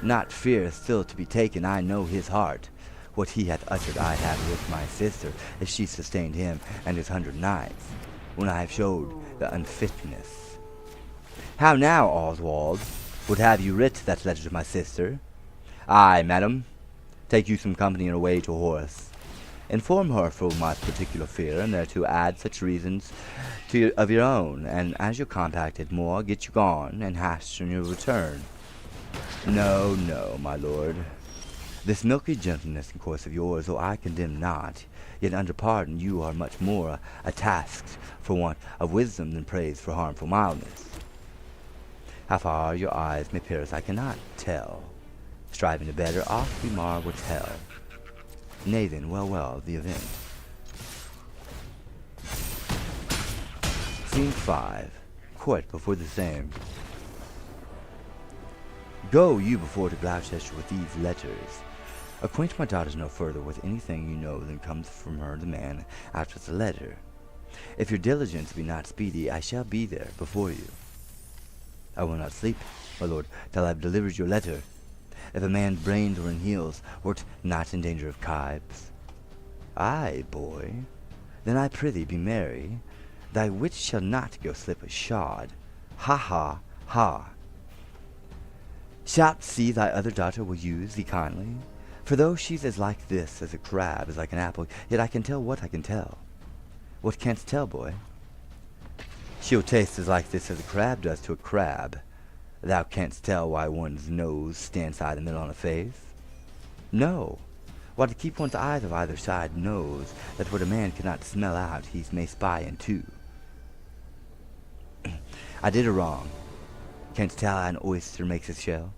not fear still to be taken, I know his heart. What he hath uttered I have with my sister, if she sustained him and his 100 knights, when I have showed the unfitness. How now, Oswald? Would have you writ that letter to my sister? Aye, madam. Take you some company and away to horse. Inform her for my particular fear, and thereto add such reasons of your own, and as you compacted more, get you gone, and hasten your return. No, no, my lord. This milky gentleness and course of yours, though I condemn not, yet under pardon you are much more tasked for want of wisdom than praised for harmful mildness. How far your eyes may pierce I cannot tell. Striving to better, oft we mar what's hell. Nay then, well, the event. Scene 5. Court before the same. Go you before to Gloucester with these letters. Acquaint my daughters no further with anything you know than comes from her the man after the letter. If your diligence be not speedy, I shall be there before you. I will not sleep, my lord, till I have delivered your letter. If a man's brains were in heels, wert not in danger of kibes. Aye, boy, then I prithee be merry. Thy wit shall not go slip shod. Ha, ha, ha. Shalt see thy other daughter will use thee kindly. For though she's as like this as a crab is like an apple, yet I can tell what I can tell. What canst tell, boy? She'll taste as like this as a crab does to a crab. Thou canst tell why one's nose stands side the middle on a face? No. Why, to keep one's eyes of either side knows that what a man cannot smell out he may spy into. I did her wrong. Canst tell how an oyster makes its shell?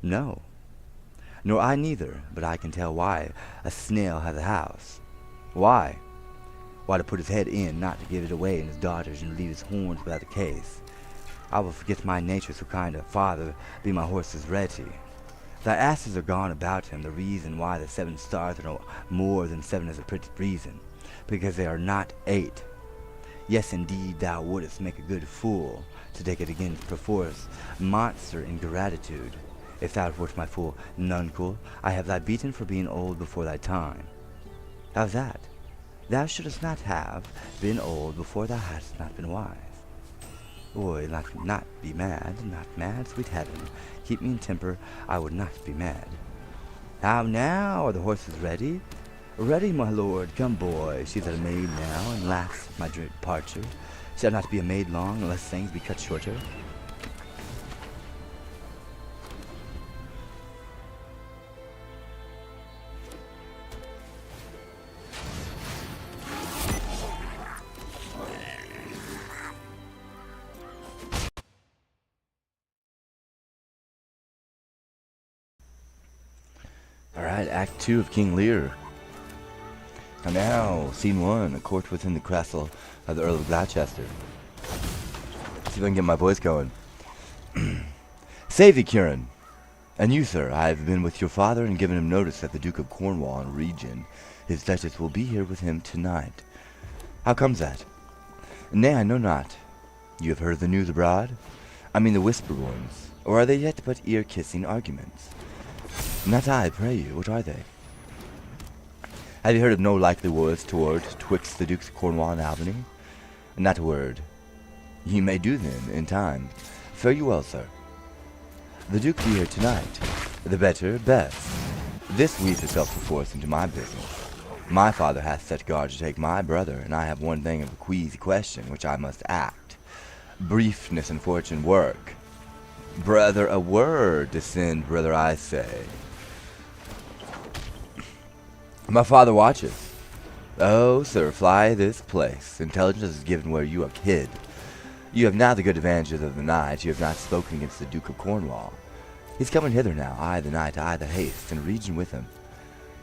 No. Nor I neither, but I can tell why a snail has a house. Why? Why, to put his head in, not to give it away in his daughters, and leave his horns without a case. I will forget my nature so kind a father, be my horses ready. Thy asses are gone about him, the reason why the 7 stars are no more than 7 is a pretty reason, because they are not 8. Yes, indeed, thou wouldst make a good fool, to take it against perforce, monster ingratitude. If thou wert my fool, nuncle, I have thy beaten for being old before thy time. How's that? Thou shouldst not have been old before thou hadst not been wise. Boy, not be mad, not mad, sweet heaven. Keep me in temper, I would not be mad. How now, are the horses ready? Ready, my lord, come boy. She's a maid now, and laughs at my departure. Shall not be a maid long, unless things be cut shorter. Alright, Act 2 of King Lear. And now, Scene 1, a court within the castle of the Earl of Gloucester. See if I can get my voice going. Save thee, Kieran. And you, sir, I have been with your father and given him notice that the Duke of Cornwall and region, his duchess, will be here with him tonight. How comes that? Nay, I know not. You have heard the news abroad? I mean the whispered ones, or are they yet but ear-kissing arguments? Not I, pray you, what are they? Have you heard of no likely wars twixt the Dukes of Cornwall and Albany? Not a word. Ye may do then, in time. Fare you well, sir. The Duke be here tonight. The better, best. This weaves itself perforce into my business. My father hath set guard to take my brother, and I have one thing of a queasy question which I must act. Briefness and fortune work. Brother, a word, descend, brother, I say. My father watches. Oh, sir, fly this place. Intelligence is given where you have hid. You have now the good advantages of the night. You have not spoken against the Duke of Cornwall. He's coming hither now, I the knight, I the haste, and region with him.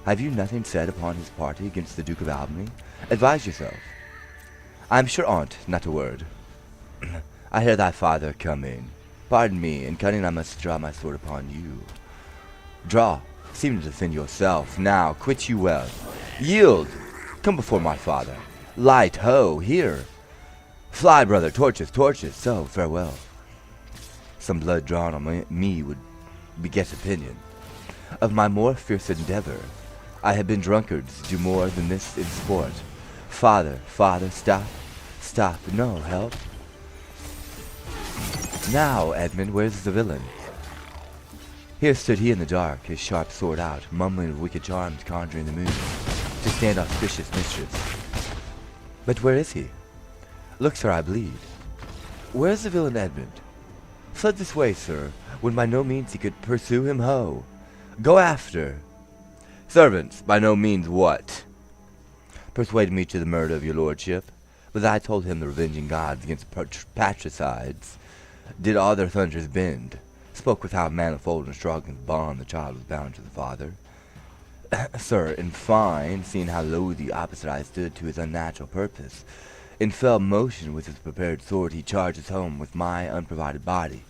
Have you nothing said upon his party against the Duke of Albany? Advise yourself. I am sure on't, not a word. I hear thy father coming. Pardon me, in cunning I must draw my sword upon you. Draw. Seem to defend yourself. Now, quit you well. Yield! Come before my father. Light, ho, here! Fly, brother, torches, torches, so, farewell. Some blood drawn on me would beget opinion. Of my more fierce endeavor, I have been drunkards, do more than this in sport. Father, father, stop, stop, no, help. Now, Edmund, where's the villain? Here stood he in the dark, his sharp sword out, mumbling of wicked charms conjuring the moon, to stand auspicious mistress. But where is he? Look, sir, I bleed. Where is the villain Edmund? Fled this way, sir, when by no means he could pursue him, ho! Go after! Servants, by no means what? Persuaded me to the murder of your lordship, but I told him the revenging gods against patricides did all their thunders bend, spoke with how manifold and strong in bond the child was bound to the father. Sir, in fine, seeing how low the opposite eye stood to his unnatural purpose, in fell motion with his prepared sword he charges home with my unprovided body,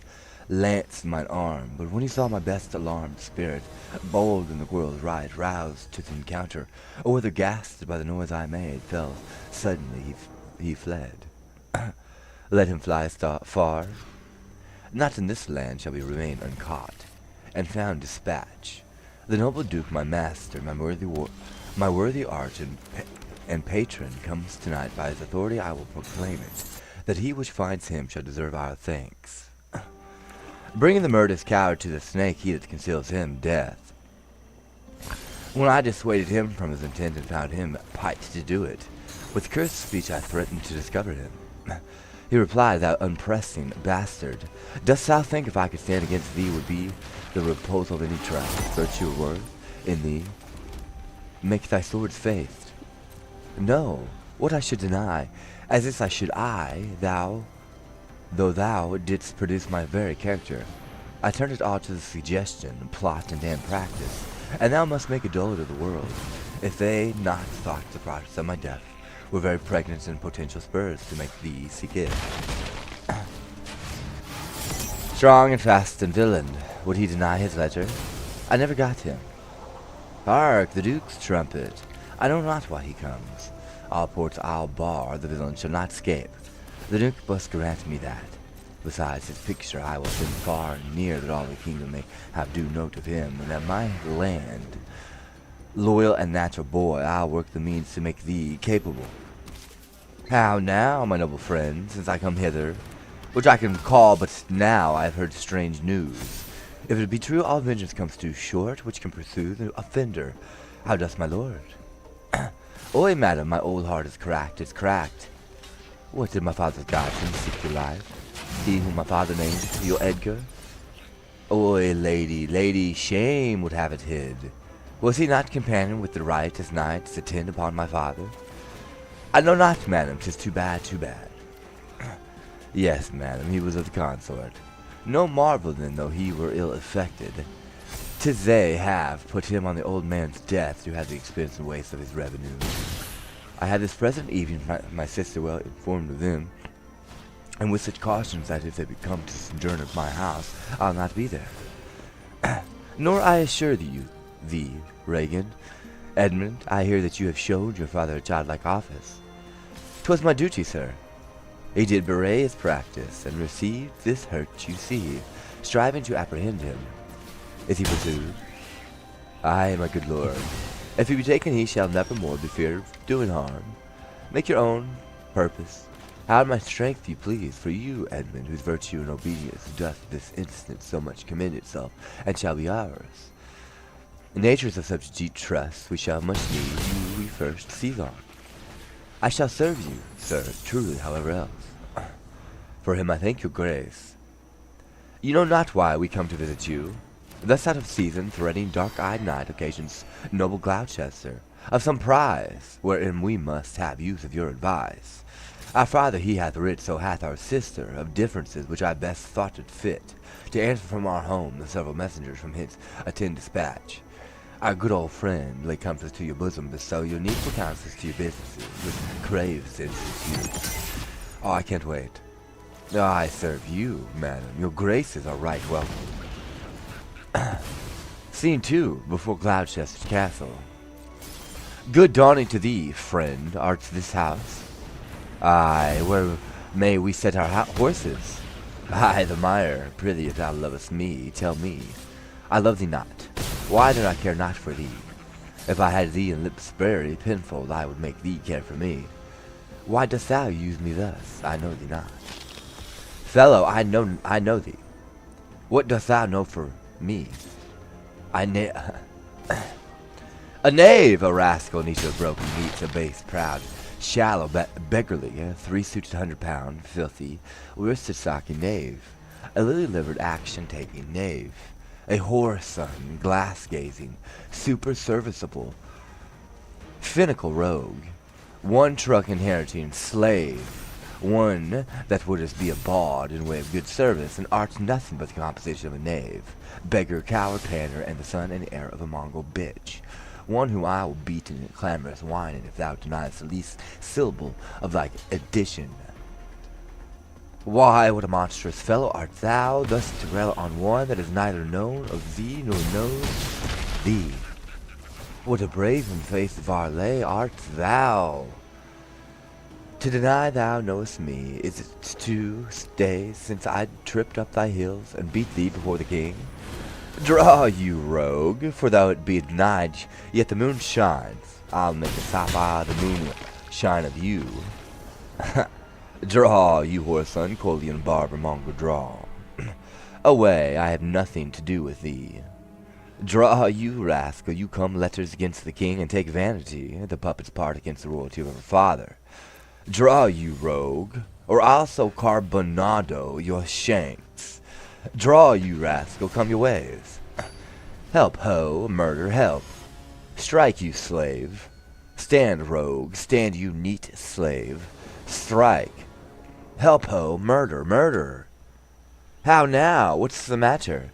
lance in mine arm. But when he saw my best alarmed spirit, bold in the world's right, roused to the encounter, or whether gasped by the noise I made, fell suddenly he fled. Let him fly far. Not in this land shall we remain uncaught, and found dispatch. The noble Duke, my master, my worthy arch and patron, comes tonight. By his authority I will proclaim it, that he which finds him shall deserve our thanks. Bringing the murderous coward to the snake, he that conceals him, death. When I dissuaded him from his intent and found him piked to do it, with cursed speech I threatened to discover him. He replied, thou unpressing bastard, dost thou think if I could stand against thee would be the repulse of any trust, virtue, or worth in thee? Make thy sword's faith. No, what I should deny, as this I should though thou didst produce my very character. I turned it all to the suggestion, plot, and damn practice, and thou must make a dole to the world, if they not thought the products of my death were very pregnant and potential spurs to make thee seek it. Strong and fast and villain, would he deny his letter? I never got him. Hark, the Duke's trumpet! I know not why he comes. All ports I'll bar, the villain shall not escape. The Duke must grant me that. Besides his picture I will send far and near, that all the kingdom may have due note of him, and that my land, loyal and natural boy, I'll work the means to make thee capable. How now, my noble friend, since I come hither, which I can call but now I have heard strange news. If it be true all vengeance comes too short, which can pursue the offender. How doth my lord? Oi, madam, my old heart is cracked, it's cracked. What did my father's guardian seek your life? He whom my father named your Edgar? Oi, lady, shame would have it hid. Was he not companion with the righteous knights to attend upon my father? I know not, madam, 'tis too bad, too bad. Yes, madam, he was of the consort. No marvel then, though he were ill affected. 'Tis they have put him on the old man's death to have the expense and waste of his revenue. I had this present evening my sister well informed of them, and with such cautions that if they become to sojourn at my house, I'll not be there. Nor I assure thee, Regan, Edmund, I hear that you have showed your father a childlike office. 'Twas my duty, sir. He did bewray his practice, and received this hurt you see, striving to apprehend him. Is he pursued? Aye, my good lord. If he be taken, he shall never more be feared of doing harm. Make your own purpose, how my strength you please, for you, Edmund, whose virtue and obedience doth this instant so much commend itself, and shall be ours. In natures of such deep trust, we shall much need you we first seize on. I shall serve you, sir, truly, however else. For him I thank your grace. You know not why we come to visit you. Thus out of season, threading dark-eyed night occasions noble Gloucester, of some prize, wherein we must have use of your advice. Our father he hath writ, so hath our sister, of differences which I best thought it fit, to answer from our home the several messengers from hence attend dispatch. Our good old friend lay comforts to your bosom, bestow your needful counsels to your businesses, which craves to institute. Oh, I can't wait. Oh, I serve you, madam. Your graces are right welcome. Scene 2, before Gloucester's castle. Good dawning to thee, friend. Art this house? Aye, where may we set our horses? Aye, the mire. Prithee, if thou lovest me, tell me. I love thee not. Why do I care not for thee? If I had thee in lips very pinfold, I would make thee care for me. Why dost thou use me thus? I know thee not. Fellow, I know thee. What dost thou know for me? A knave, a rascal, neat of broken meats, a base, proud, shallow, beggarly, 3-suited 100-pound, filthy, worsted-stocking knave, a lily-livered action-taking knave, a whoreson, glass-gazing, super-serviceable, finical rogue, one truck inheriting slave, one that wouldst be a bawd in way of good service, and art nothing but the composition of a knave, beggar, coward, pander, and the son and heir of a Mongol bitch. One whom I will beat in clamorous whining if thou deniest the least syllable of thy addition. Why, what a monstrous fellow art thou, thus to rail on one that is neither known of thee nor knows thee? What a brazen-faced varlet art thou! To deny thou knowest me, is it 2 days since I tripped up thy hills and beat thee before the king? Draw, you rogue, for though it be denied, yet the moon shines. I'll make a sapphire the moon shine of you. Draw, you whoreson, Colian barber mongrel, draw. Away, I have nothing to do with thee. Draw, you rascal, you come letters against the king and take vanity, the puppet's part against the royalty of our father. Draw, you rogue, or I'll so carbonado your shanks. Draw, you rascal, come your ways. Help, ho, murder, help. Strike, you slave. Stand, rogue, stand, you neat slave. Strike. Help, ho, murder, murder. How now? What's the matter?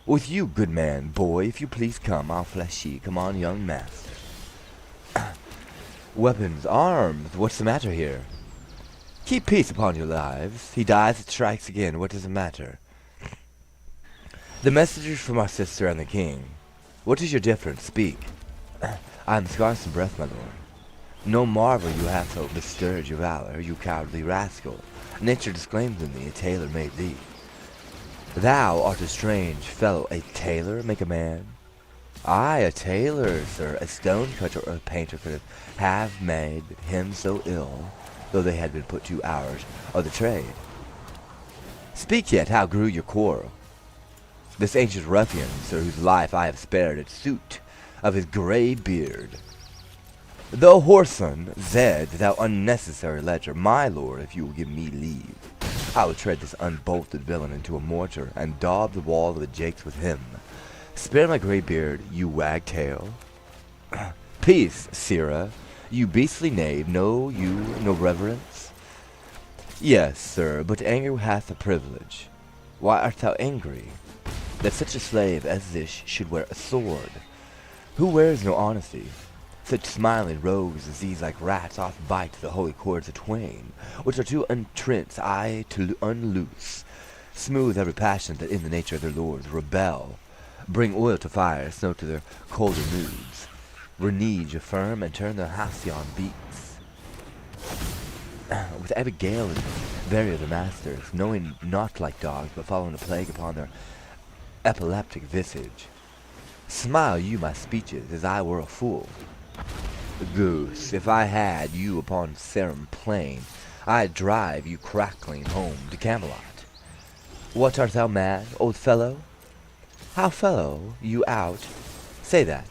With you, good man, boy, if you please come, I'll flesh ye. Come on, young master. Weapons, arms, what's the matter here? Keep peace upon your lives. He dies, it strikes again, what does it matter? The messengers from our sister and the king. What is your difference? Speak. I am scarce in breath, my lord. No marvel you have so bestirred your valor, you cowardly rascal. Nature disclaims in thee, a tailor made thee. Thou art a strange fellow, a tailor make a man? Aye, a tailor, sir, a stone cutter or a painter could have made him so ill, though they had been put 2 hours of the trade. Speak yet, how grew your quarrel? This ancient ruffian, sir, whose life I have spared at suit of his grey beard. Thou whoreson, Zed, thou unnecessary ledger, my lord, if you will give me leave, I will tread this unbolted villain into a mortar, and daub the wall of the jakes with him. Spare my grey beard, you wagtail. Peace, sirrah, you beastly knave, know you no reverence? Yes, sir, but anger hath a privilege. Why art thou angry? That such a slave as this should wear a sword. Who wears no honesty? Such smiling rogues as these like rats oft bite the holy cords of twain, which are to untrench, aye, to unloose. Smooth every passion that in the nature of their lords rebel. Bring oil to fire, snow to their colder moods. Renege affirm and turn their halcyon beaks. With every gale and vary of the masters, knowing not like dogs, but following a plague upon their epileptic visage. Smile you my speeches, as I were a fool. Goose, if I had you upon Sarum plain, I'd drive you crackling home to Camelot. What, art thou mad, old fellow? How fellow, you out? Say that.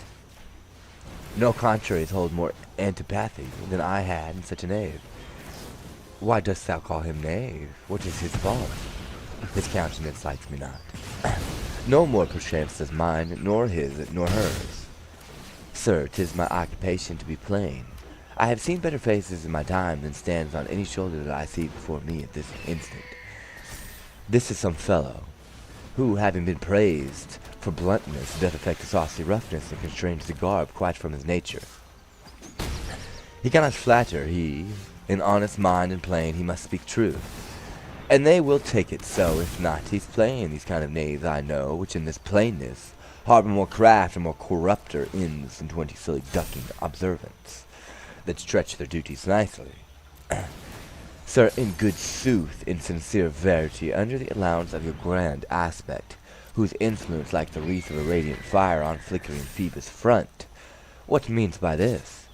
No contraries hold more antipathy than I had in such a knave. Why dost thou call him knave? What is his fault? His countenance likes me not. No more perchance does mine, nor his, nor hers. Sir, 'tis my occupation to be plain. I have seen better faces in my time than stands on any shoulder that I see before me at this instant. This is some fellow, who, having been praised for bluntness, doth affect a saucy roughness, and constrains the garb quite from his nature. He cannot flatter, he, in honest mind and plain, he must speak truth. And they will take it so, if not, he's plain, these kind of knaves I know, which in this plainness harbor more craft and more corrupter ends than 20 silly ducking observants that stretch their duties nicely. Sir, in good sooth, in sincere verity, under the allowance of your grand aspect, whose influence like the wreath of a radiant fire on flickering Phoebus' front, what means by this?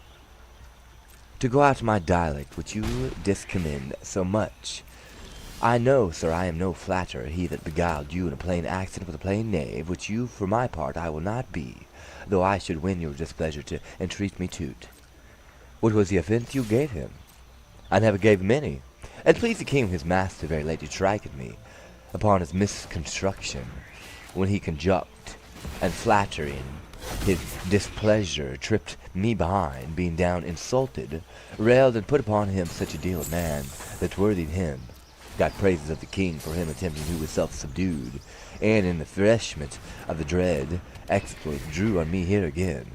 To go out my dialect, which you discommend so much. I know, sir, I am no flatterer, he that beguiled you in a plain accent with a plain knave, which you, for my part, I will not be, though I should win your displeasure to entreat me to't. What was the offence you gave him? I never gave him any, and please the king his master very late to strike at me, upon his misconstruction, when he conjunct, and flattering his displeasure tripped me behind, being down insulted, railed and put upon him such a deal of man, that worthied him, got praises of the king for him attempting who was self-subdued, and in the refreshment of the dread exploit drew on me here again.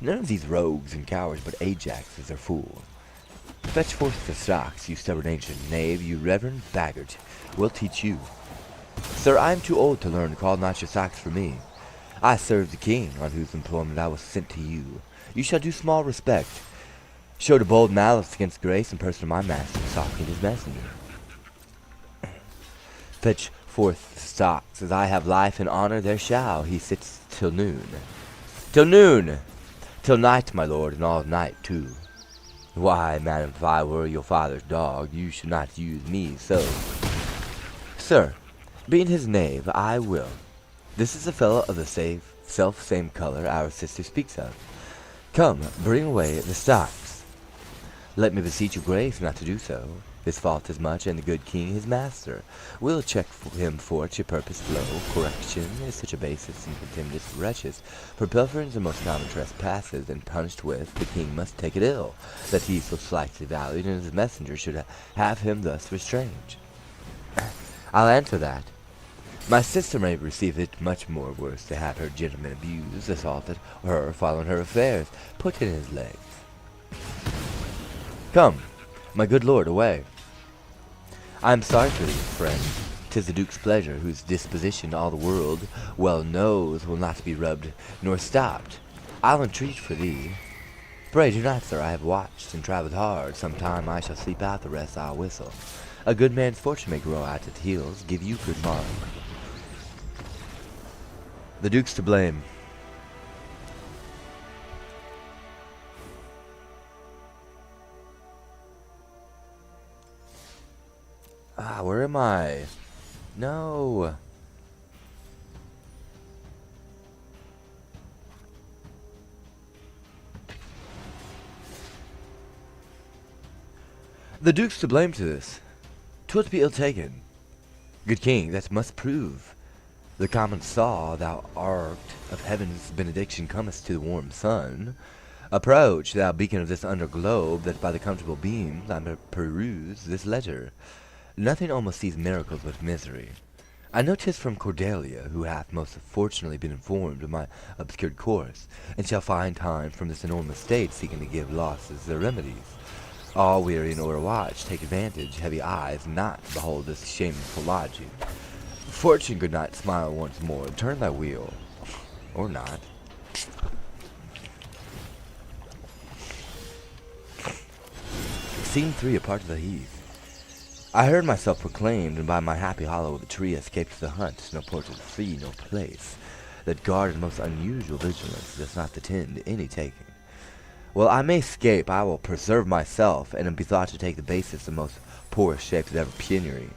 None of these rogues and cowards but Ajax is their fool. Fetch forth the stocks, you stubborn ancient knave, you reverend baggart, we'll teach you. Sir, I am too old to learn, call not your socks for me. I serve the king, on whose employment I was sent to you. You shall do small respect. Showed a bold malice against grace and person of my master, stalking his messenger. Fetch forth the stocks, as I have life and honor, there shall he sits till noon. Till noon! Till night, my lord, and all night too. Why, madam, if I were your father's dog, you should not use me so. Sir, being his knave, I will. This is a fellow of the self-same color our sister speaks of. Come, bring away the stocks. Let me beseech your grace not to do so. His fault is much, and the good king his master will check him for it your purpose flow. Correction is such a basis in contemptuous wretches. For pilferings and most common trespasses, and punished with, the king must take it ill, that he so slightly valued, and his messenger should have him thus restrained. I'll answer that. My sister may receive it much more worse to have her gentleman abused, assaulted, or her following her affairs, put in his legs. Come, my good lord, away. I am sorry for thee, friend. 'Tis the duke's pleasure, whose disposition all the world well knows will not be rubbed nor stopped. I'll entreat for thee. Pray do not, sir, I have watched and travelled hard. Some time I shall sleep out, the rest I'll whistle. A good man's fortune may grow out at the heels, give you good mark. The duke's to blame. Where am I? No. The duke's to blame to this. 'Twill be ill taken. Good king, that must prove. The common saw, thou art of heaven's benediction, comest to the warm sun. Approach, thou beacon of this under globe, that by the comfortable beams I may peruse this letter. Nothing almost sees miracles but misery. I know 'tis from Cordelia, who hath most fortunately been informed of my obscured course, and shall find time from this enormous state seeking to give losses their remedies. All weary and o'erwatched, take advantage, heavy eyes, not to behold this shameful lodging. Fortune, good night, smile once more, turn thy wheel. Or not. Scene 3, a part of the heath. I heard myself proclaimed, and by my happy hollow of a tree escaped the hunt, no portal free, no place, that guarded most unusual vigilance, does not attend any taking. Well, I may escape, I will preserve myself, and am bethought to take the basis of most poorest shapes of ever penury.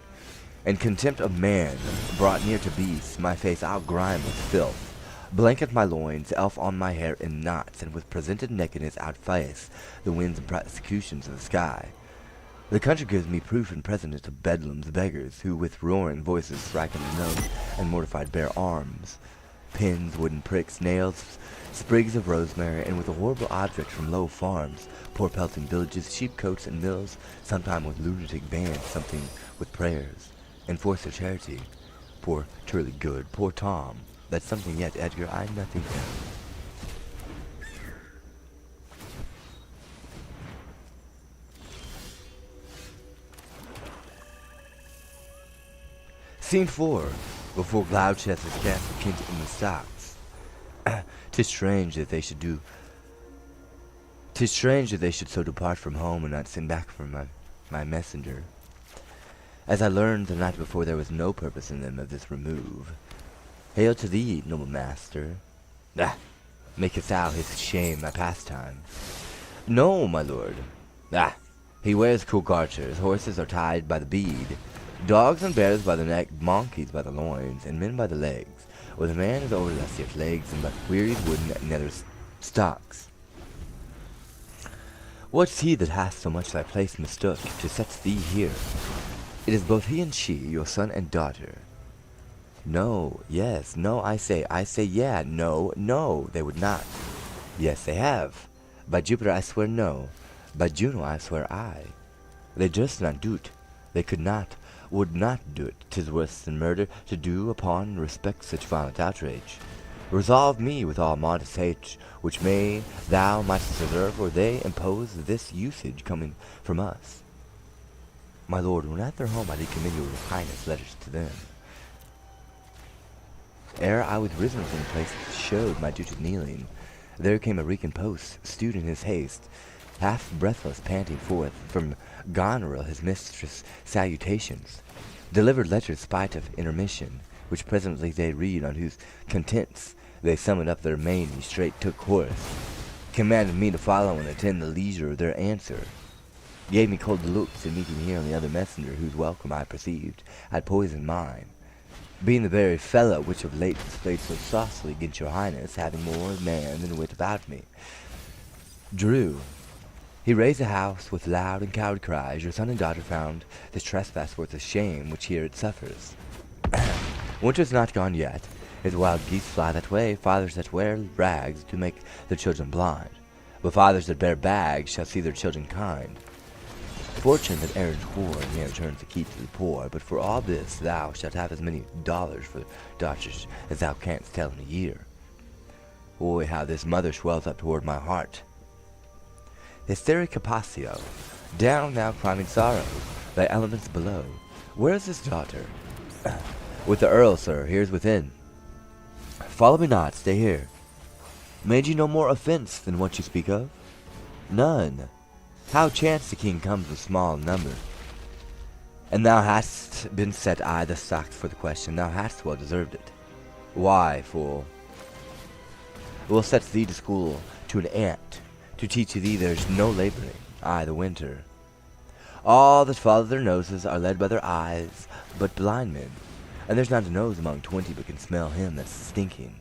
In contempt of man, brought near to beasts, my face I'll grime with filth, blanket my loins, elf on my hair in knots, and with presented nakedness outface the winds and persecutions of the sky. The country gives me proof and precedent of bedlams, beggars, who with roaring voices strike in the nose and mortified bare arms, pins, wooden pricks, nails, sprigs of rosemary, and with a horrible object from low farms, poor pelting villages, sheep coats, and mills, sometime with lunatic bands, something with prayers, enforce their charity. Poor Turley Good, poor Tom, that's something yet, Edgar, I nothing know. Scene 4. before Gloucester's castle Kent in the stocks. 'Tis strange that they should do. 'Tis strange that they should so depart from home and not send back for my messenger. As I learned the night before, there was no purpose in them of this remove. Hail to thee, noble master. Ah, makest thou his shame my pastime? No, my lord. Ah, he wears cool garters, horses are tied by the bead, dogs and bears by the neck, monkeys by the loins, and men by the legs, or the man is overless yet legs and but wearied wooden nether stocks. What's he that hath so much thy place mistook to set thee here? It is both he and she, your son and daughter. No, yes, no, I say, yeah, no, no, they would not. Yes, they have. By Jupiter I swear no, by Juno I swear aye. They durst not do't, they could not, would not do't. 'Tis worse than murder to do upon respect such violent outrage. Resolve me with all modest hate, which may thou mightst deserve, or they impose this usage coming from us. My lord, when at their home I did commend your highness letters to them. Ere I was risen from the place that showed my duty kneeling, there came a reeking post, stewed in his haste, half breathless, panting forth from Goneril his mistress' salutations, delivered letters spite of intermission, which presently they read, on whose contents they summoned up their main straight took course, commanded me to follow and attend the leisure of their answer, gave me cold looks in meeting here and the other messenger, whose welcome I perceived had poisoned mine, being the very fellow which of late displayed so saucily against your highness, having more man than wit about me. Drew, he raised the house with loud and coward cries. Your son and daughter found this trespass worth the shame which here it suffers. Winter's not gone yet. His wild geese fly that way, fathers that wear rags do make their children blind, but fathers that bear bags shall see their children kind. Fortune that errant whore ne'er turns the keep to the poor, but for all this thou shalt have as many dollars for daughters as thou canst tell in a year. Oy, how this mother swells up toward my heart. Hysteric capaccio, down now climbing sorrow, thy elements below. Where is this daughter? With the earl, sir, here's within. Follow me not, stay here. Made you no more offense than what you speak of? None. How chance the king comes with small number? And thou hast been set I the stocks for the question, thou hast well deserved it. Why, fool? We'll set thee to school to an ant, to teach thee there's no laboring, the winter. All that follow their noses are led by their eyes, but blind men, and there's not a nose among 20 but can smell him that's stinking.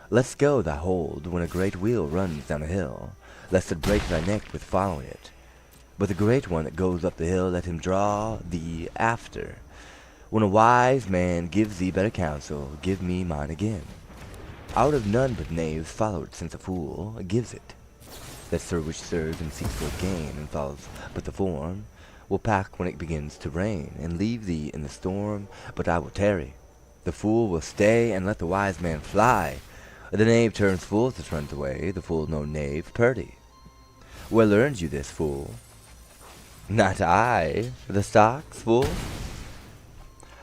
Let's go, thy hold, when a great wheel runs down a hill, lest it break thy neck with following it. But the great one that goes up the hill, let him draw thee after. When a wise man gives thee better counsel, give me mine again. Out of none but knaves follow it, since a fool gives it. That sir which serves and seeks for gain, and follows but the form, will pack when it begins to rain, and leave thee in the storm, but I will tarry. The fool will stay, and let the wise man fly. The knave turns fool as it runs away, the fool no knave purdy. Where learned you this, fool? Not I, the stocks, fool.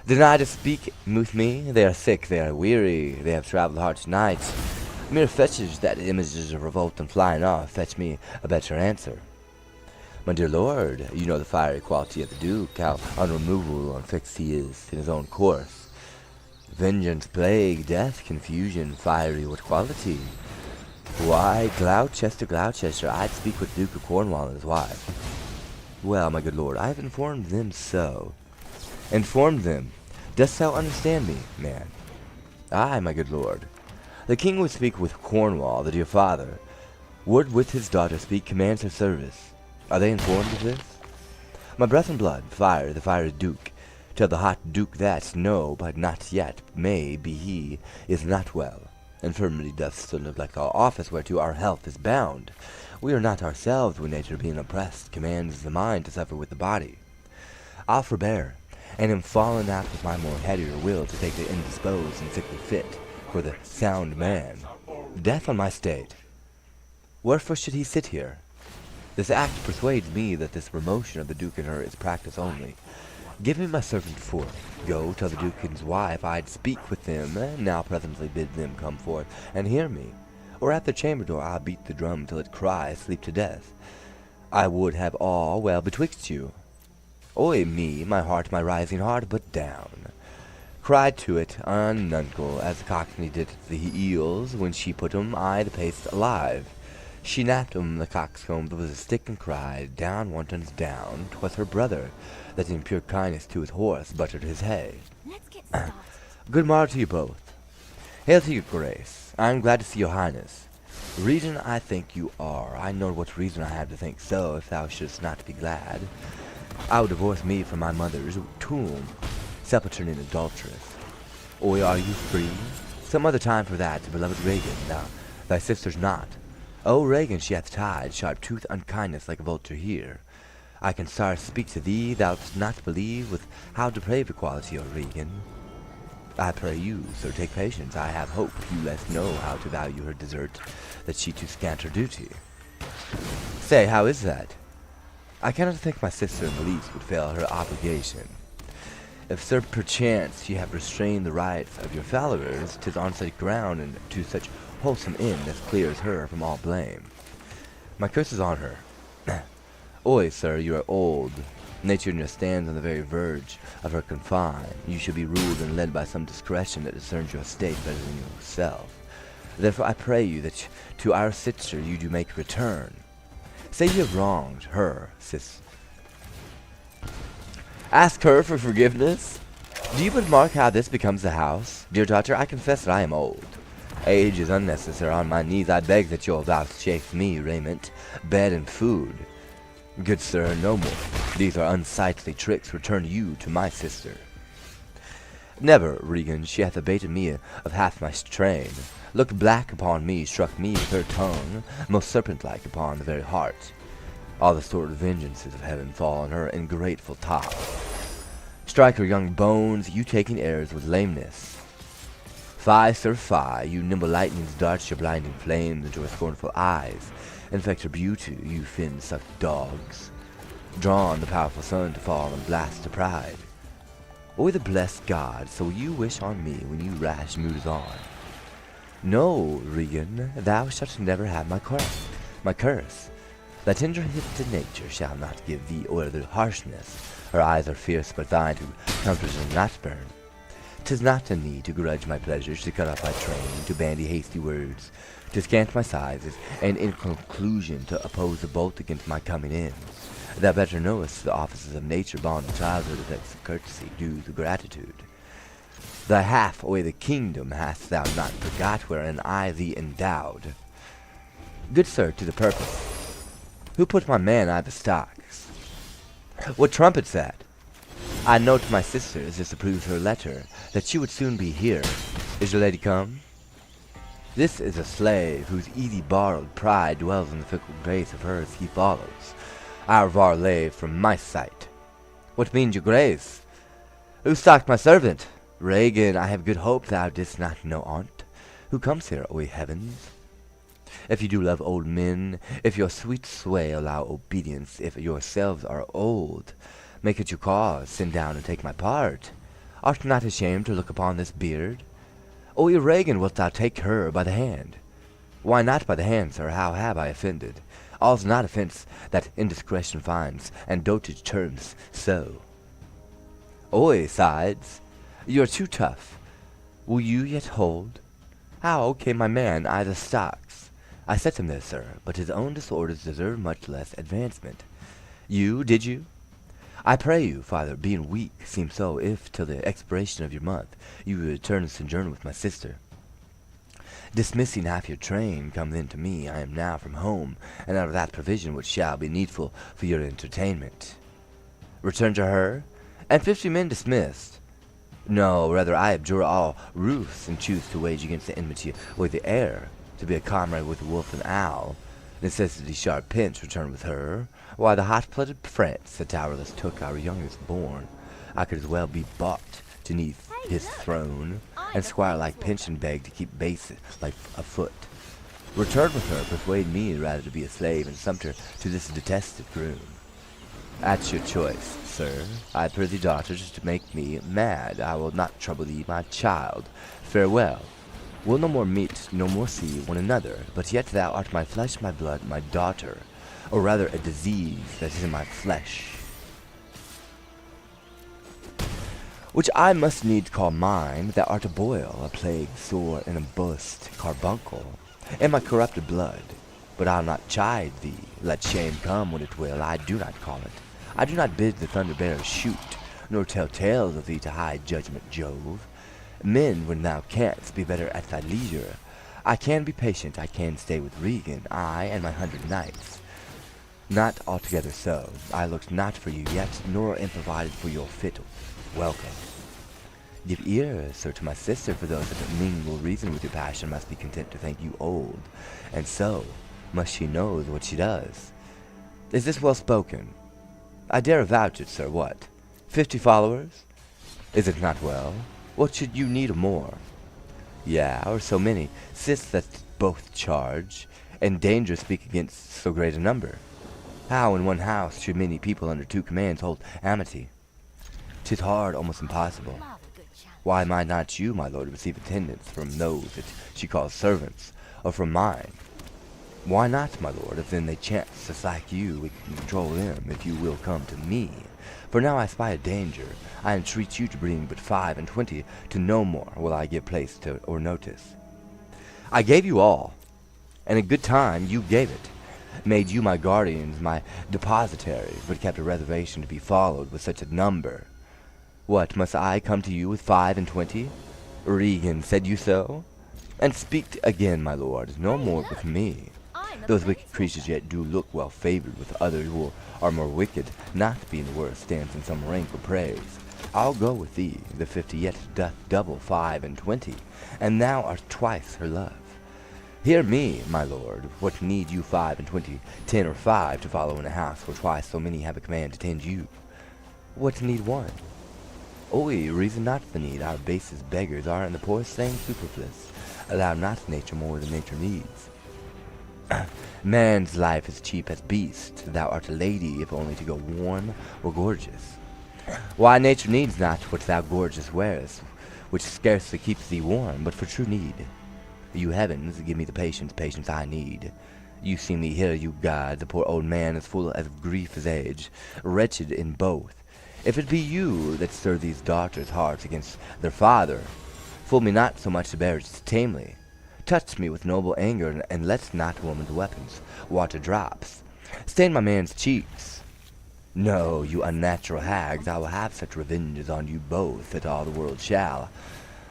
Deny to speak with me, they are sick, they are weary, they have travelled harsh nights. Mere fetches that images of revolt and flying off, fetch me a better answer. My dear lord, you know the fiery quality of the Duke, how unremovable and fixed he is in his own course. Vengeance, plague, death, confusion, fiery, what quality? Why, Gloucester, I'd speak with the Duke of Cornwall and his wife. Well, my good lord, I have informed them so. Informed them. Dost thou understand me, man? Aye, my good lord. The king would speak with Cornwall, the dear father. Would with his daughter speak, commands her service. Are they informed of this? My breath and blood, fire, the fiery Duke. Tell the hot Duke that, no, but not yet, may be he is not well. Infirmity doth still look like our office whereto our health is bound. We are not ourselves when nature being oppressed commands the mind to suffer with the body. I'll forbear, and am fallen out with my more headier will to take the indisposed and sickly fit for the sound man. Death on my state. Wherefore should he sit here? This act persuades me that this remotion of the Duke and her is practice only, Give me my servant forth. Go, tell the duke and his wife I'd speak with them. Now presently bid them come forth and hear me. Or at the chamber door I'll beat the drum till it cry, sleep to death. I would have all well betwixt you. Oy me, my heart, my rising heart, but down. Cried to it an nuncle, as the cockney did the eels, when she put 'em I the paste alive. She napped 'em the coxcomb with a stick and cried, down, wantons down. 'Twas her brother, that in pure kindness to his horse buttered his hay. Let's get started. Good morrow to you both. Hail to your grace. I am glad to see your highness. Reason I think you are. I know what reason I have to think so, if thou shouldst not be glad. I will divorce me from my mother's tomb, sepulchre and adulteress. Or are you free? Some other time for that, beloved Regan, now thy sister's not. O Regan, she hath tied sharp-toothed unkindness like a vulture here. I can sorry speak to thee, thou'lt not believe with how depraved a quality, O Regan. I pray you, sir, take patience. I have hope you less know how to value her desert, that she too scant her duty. Say, how is that? I cannot think my sister in the least would fail her obligation. If, sir, perchance ye have restrained the rights of your followers, 'tis on such ground and to such wholesome end as clears her from all blame. My curse is on her. Oy, sir, you are old. Nature in you stands on the very verge of her confine. You should be ruled and led by some discretion that discerns your state better than yourself. Therefore I pray you that to our sister you do make return. Say you have wronged her, sis. Ask her for forgiveness? Do you but mark how this becomes the house? Dear daughter, I confess that I am old. Age is unnecessary. On my knees I beg that you'll vouchsafe me raiment, bed, and food. Good sir, no more. These are unsightly tricks. Return you to my sister. Never, Regan, she hath abated me of half my strain. Looked black upon me, struck me with her tongue, most serpent-like upon the very heart. All the stored vengeances of heaven fall on her ingrateful top. Strike her young bones, you taking airs with lameness. Fie, sir, fie, you nimble lightnings dart your blinding flames into her scornful eyes. Infect her beauty, you fin-sucked dogs. Drawn the powerful sun to fall and blast to pride. O the blessed God, so you wish on me when you rash moves on. No, Regan, thou shalt never have my curse. Thy tender-hipped nature shall not give thee o'er the harshness. Her eyes are fierce, but thine to comfort and not burn. 'Tis not in thee to grudge my pleasures, to cut off my train, to bandy hasty words, to scant my sizes, and in conclusion to oppose the bolt against my coming in. Thou better knowest the offices of nature, bond of childhood, effects of courtesy, dues of gratitude. Thy half o'er the kingdom hast thou not forgot, wherein I thee endowed. Good sir, to the purpose. Who put my man i' the stocks? What trumpet's that? I know to my sister, as disapproves her letter, that she would soon be here. Is your lady come? This is a slave, whose easy borrowed pride dwells in the fickle grace of hers he follows. Our varlet from my sight. What means your grace? Who stocked my servant? Regan, I have good hope thou didst not know on't. Who comes here, O heavens? If you do love old men, if your sweet sway allow obedience, if yourselves are old, make it your cause, send down and take my part. Art not ashamed to look upon this beard? O Regan, wilt thou take her by the hand? Why not by the hand, sir? How have I offended? All's not offence that indiscretion finds, and dotage terms so. Oi, sides, you are too tough. Will you yet hold? How came my man i' the stocks? I set him there, sir, but his own disorders deserve much less advancement. You, did you? I pray you, father, being weak, seem so, if, till the expiration of your month, you would return and sojourn with my sister. Dismissing half your train, come then to me. I am now from home, and out of that provision which shall be needful for your entertainment. Return to her, and 50 men dismissed. No, rather I abjure all roofs, and choose to wage against the enmity with the air, to be a comrade with the wolf and owl. Necessity sharp pinch, return with her. Why, the hot-blooded France that dowerless took our youngest born, I could as well be bought to neath his throne, and squire like pinch and beg to keep base like afoot. Return with her, persuade me rather to be a slave, and sumpter to this detested groom. At your choice, sir. I prithee, daughters, to make me mad. I will not trouble thee, my child. Farewell. We'll no more meet, no more see one another, but yet thou art my flesh, my blood, my daughter, or rather a disease that is in my flesh, which I must needs call mine. Thou art a boil, a plague sore, and a bust carbuncle, in my corrupted blood. But I'll not chide thee, let shame come when it will, I do not call it. I do not bid the thunder-bearer shoot, nor tell tales of thee to high judgment, Jove. Men, when thou canst, be better at thy leisure. I can be patient, I can stay with Regan, I and my 100 knights. Not altogether so. I looked not for you yet, nor am provided for your fit welcome. Give ear, sir, to my sister, for those that mingle reason with your passion must be content to think you old, and so must she knows what she does. Is this well spoken? I dare vouch it, sir. What? 50 followers? Is it not well? What should you need more? Yeah, or so many, since that both charge, and danger speak against so great a number. How in one house should many people under 2 commands hold amity? 'Tis hard, almost impossible. Why might not you, my lord, receive attendance from those that she calls servants, or from mine? Why not, my lord, if then they chance to slack you, we can control them, if you will come to me. For now I spy a danger. I entreat you to bring but 5 and 20, to no more will I give place to or notice. I gave you all, and a good time you gave it. Made you my guardians, my depositaries, but kept a reservation to be followed with such a number. What, must I come to you with 5 and 20? Regan, said you so? And speak again, my lord, no more with me. Those wicked creatures yet do look well favored with others who are more wicked, not being worse, stands in some rank of praise. I'll go with thee, the 50 yet doth double 5 and 20, and thou art twice her love. Hear me, my lord, what need you 5 and 20, 10 or 5, to follow in a house where twice so many have a command to tend you? What need 1? Oi, reason not the need, our basest beggars are in the poorest thing superfluous. Allow not nature more than nature needs. Man's life is cheap as beast. Thou art a lady, if only to go warm or gorgeous. Why, nature needs not what thou gorgeous wearest, which scarcely keeps thee warm, but for true need. You heavens, give me the patience I need. You see me here, you God, the poor old man is full of grief as age, wretched in both. If it be you that stir these daughters' hearts against their father, fool me not so much to bear it tamely. Touch me with noble anger, and let not woman's weapons, water drops, stain my man's cheeks. No, you unnatural hags, I will have such revenges on you both that all the world shall.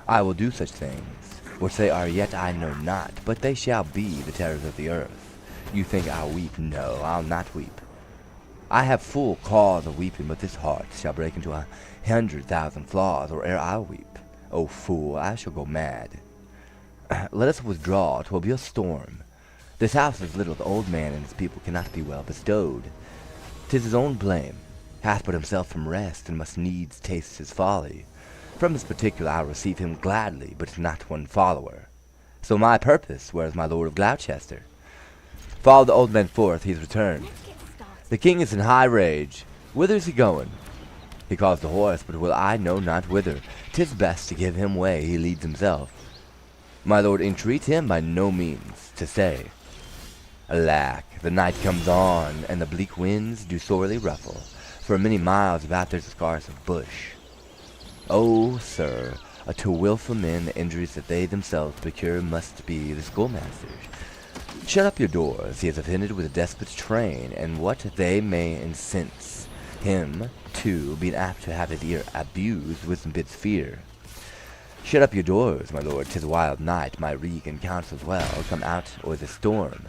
I will do such things, which they are yet I know not, but they shall be the terrors of the earth. You think I'll weep? No, I'll not weep. I have full cause of weeping, but this heart shall break into 100,000 flaws, or ere I'll weep. O fool, I shall go mad. Let us withdraw, 'twill be a storm. This house is little, the old man and his people cannot be well bestowed. 'Tis his own blame, hath put himself from rest, and must needs taste his folly. From this particular I'll receive him gladly, but not one follower. So my purpose, where is my lord of Gloucester? Follow the old man forth, he's returned. The king is in high rage. Whither is he going? He calls the horse, but will I know not whither. 'Tis best to give him way, he leads himself. My lord, entreat him by no means to say. Alack, the night comes on, and the bleak winds do sorely ruffle. For many miles about there's scarce of bush. Oh, sir, to wilful men the injuries that they themselves procure must be the schoolmasters. Shut up your doors, he is offended with a despot's train, and what they may incense him, too, being apt to have his ear abused, wisdom bids fear. Shut up your doors, my lord, 'tis a wild night, my Regan counsels well, come out or the storm.